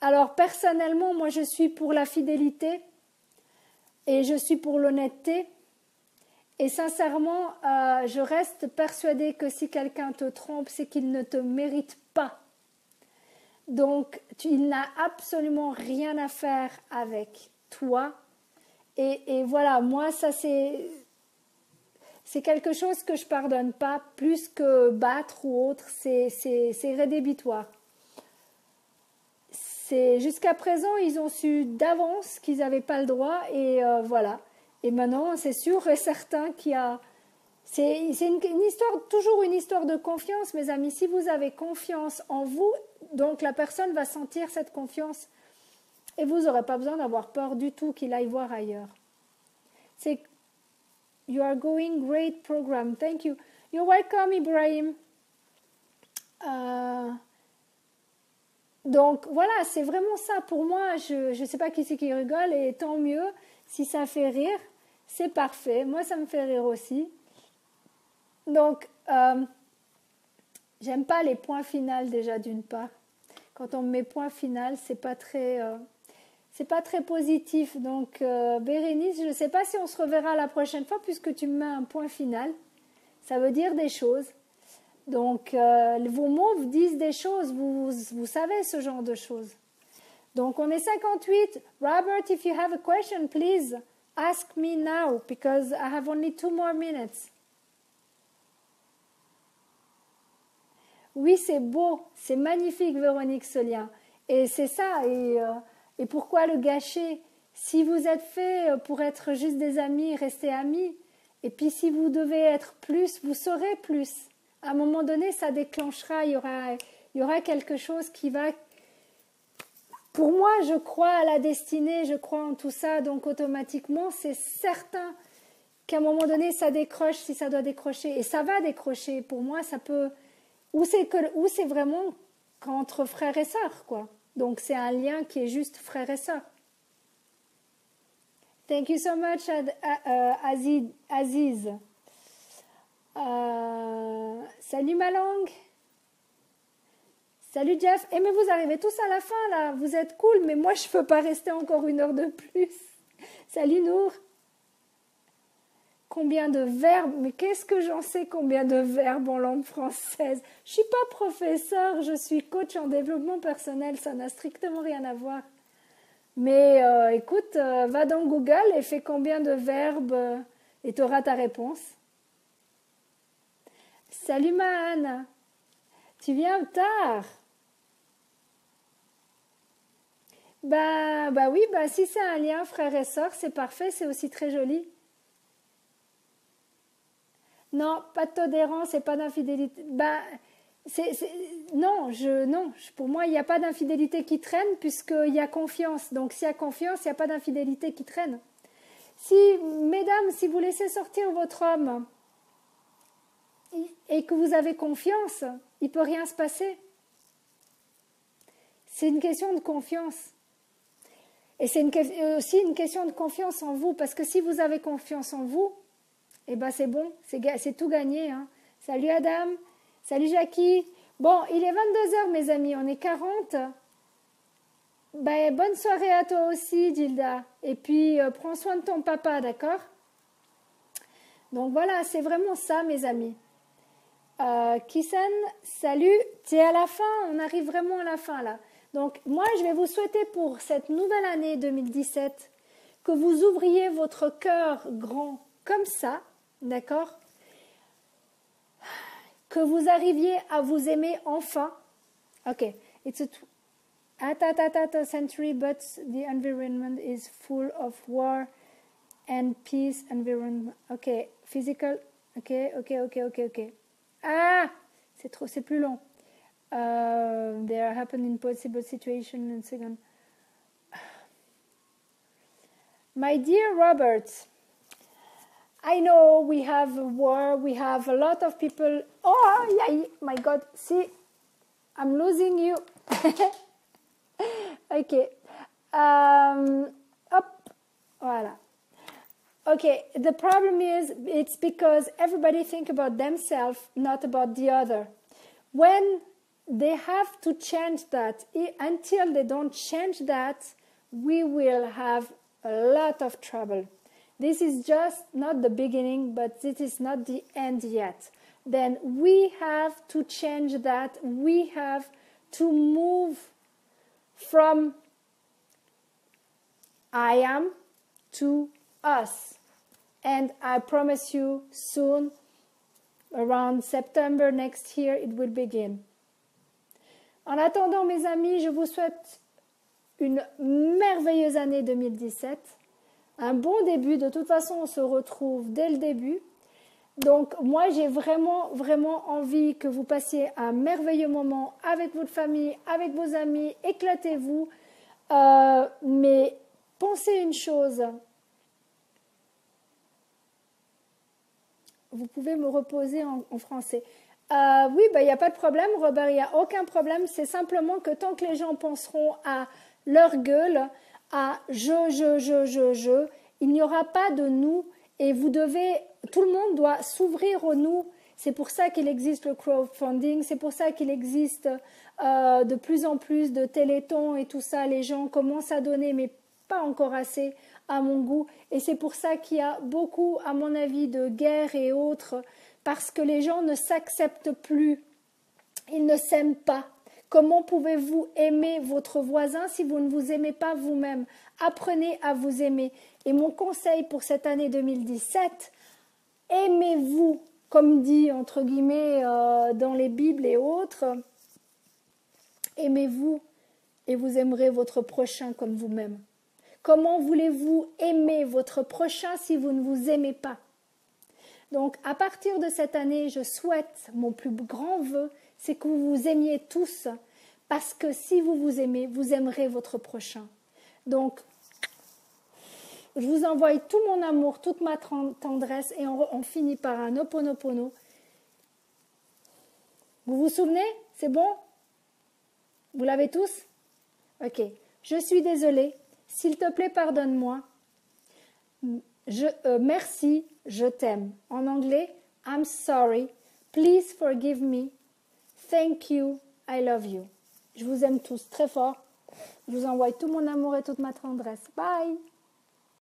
Alors personnellement, moi je suis pour la fidélité et je suis pour l'honnêteté. Et sincèrement, je reste persuadée que si quelqu'un te trompe, c'est qu'il ne te mérite pas. Donc, il n'a absolument rien à faire avec toi. Et voilà, moi, ça c'est quelque chose que je pardonne pas, plus que battre ou autre, c'est rédhibitoire. Jusqu'à présent, ils ont su d'avance qu'ils n'avaient pas le droit et voilà. Et maintenant, c'est sûr et certain qu'il y a... C'est une histoire, toujours une histoire de confiance, mes amis. Si vous avez confiance en vous, donc la personne va sentir cette confiance. Et vous n'aurez pas besoin d'avoir peur du tout qu'il aille voir ailleurs. C'est You are going great program. Thank you. You're welcome, Ibrahim. Donc voilà, c'est vraiment ça. Pour moi, je ne sais pas qui c'est qui rigole et tant mieux. Si ça fait rire, c'est parfait. Moi, ça me fait rire aussi. Donc, j'aime pas les points finaux déjà d'une part. Quand on met point final, c'est pas très positif. Donc, Bérénice, je ne sais pas si on se reverra la prochaine fois puisque tu me mets un point final. Ça veut dire des choses. Donc, vos mots disent des choses. Vous savez ce genre de choses. Donc, on est 58. Robert, if you have a question, please ask me now because I have only 2 more minutes. Oui, c'est beau, c'est magnifique, Véronique Solien. Et c'est ça. Et pourquoi le gâcher? Si vous êtes fait pour être juste des amis, restez amis. Et puis si vous devez être plus, vous serez plus. À un moment donné, ça déclenchera, il y aura quelque chose qui va... Pour moi, je crois à la destinée, je crois en tout ça, donc automatiquement, c'est certain qu'à un moment donné, ça décroche si ça doit décrocher. Et ça va décrocher. Pour moi, ça peut... Ou c'est vraiment qu'entre frères et sœurs, quoi. Donc, c'est un lien qui est juste frère et sœur. Thank you so much, Aziz. Salut ma langue. Salut Jeff. Mais vous arrivez tous à la fin, là. Vous êtes cool, mais moi, je ne peux pas rester encore 1 heure de plus. Salut Nour. Combien de verbes? Mais qu'est-ce que j'en sais combien de verbes en langue française? Je suis pas professeur, je suis coach en développement personnel, ça n'a strictement rien à voir. Mais écoute, va dans Google et fais combien de verbes et tu auras ta réponse. Salut Mahan, tu viens tard? Bah oui, si c'est un lien frère et sœur, c'est parfait, c'est aussi très joli. Non, pas de tolérance et pas d'infidélité. Non, pour moi, il n'y a pas d'infidélité qui traîne puisqu'il y a confiance. Donc, s'il y a confiance, il n'y a pas d'infidélité qui traîne. Mesdames, si vous laissez sortir votre homme et que vous avez confiance, il ne peut rien se passer. C'est une question de confiance. Et c'est aussi une question de confiance en vous parce que si vous avez confiance en vous, eh bien, c'est bon, c'est tout gagné. Hein. Salut Adam, salut Jackie. Bon, il est 22h, mes amis, on est 40. Bonne soirée à toi aussi, Gilda. Et puis, prends soin de ton papa, d'accord? Donc voilà, c'est vraiment ça, mes amis. Kissen, salut. Tu es à la fin, on arrive vraiment à la fin, là. Donc, moi, je vais vous souhaiter pour cette nouvelle année 2017 que vous ouvriez votre cœur grand comme ça. D'accord? que vous arriviez à vous aimer enfin. Ok, it's a century, but the environment is full of war and peace environment. Ok, physical. Ok. Ah, c'est plus long. There happen impossible situation in second. My dear Robert, I know we have a war, we have a lot of people. Oh, yeah, my God, see, I'm losing you. Okay. Hop, voilà. Okay, the problem is it's because everybody think about themselves, not about the other. When they have to change that, until they don't change that, we will have a lot of trouble. This is just not the beginning, but it is not the end yet. Then we have to change that. We have to move from I am to us. And I promise you soon, around September next year, it will begin. En attendant, mes amis, je vous souhaite une merveilleuse année 2017. Un bon début. De toute façon, on se retrouve dès le début. Donc, moi, j'ai vraiment, vraiment envie que vous passiez un merveilleux moment avec votre famille, avec vos amis. Éclatez-vous. Mais pensez une chose. Vous pouvez me reposer en français. Oui, il n'y a pas de problème, Robert, il n'y a aucun problème. C'est simplement que tant que les gens penseront à leur gueule, à je, il n'y aura pas de nous. Et tout le monde doit s'ouvrir au nous. C'est pour ça qu'il existe le crowdfunding, c'est pour ça qu'il existe de plus en plus de télétons et tout ça. Les gens commencent à donner, mais pas encore assez à mon goût. Et c'est pour ça qu'il y a beaucoup, à mon avis, de guerres et autres, parce que les gens ne s'acceptent plus. Ils ne s'aiment pas. Comment pouvez-vous aimer votre voisin si vous ne vous aimez pas vous-même? Apprenez à vous aimer. Et mon conseil pour cette année 2017, aimez-vous, comme dit entre guillemets dans les Bibles et autres, aimez-vous et vous aimerez votre prochain comme vous-même. Comment voulez-vous aimer votre prochain si vous ne vous aimez pas? Donc, à partir de cette année, je souhaite, mon plus grand vœu, c'est que vous vous aimiez tous, parce que si vous vous aimez, vous aimerez votre prochain. Donc, je vous envoie tout mon amour, toute ma tendresse, et on finit par un Ho'oponopono. Vous vous souvenez? C'est bon? Vous l'avez tous? Ok. Je suis désolée. S'il te plaît, pardonne-moi. Merci, je t'aime. En anglais, I'm sorry. Please forgive me. Thank you. I love you. Je vous aime tous très fort. Je vous envoie tout mon amour et toute ma tendresse. Bye.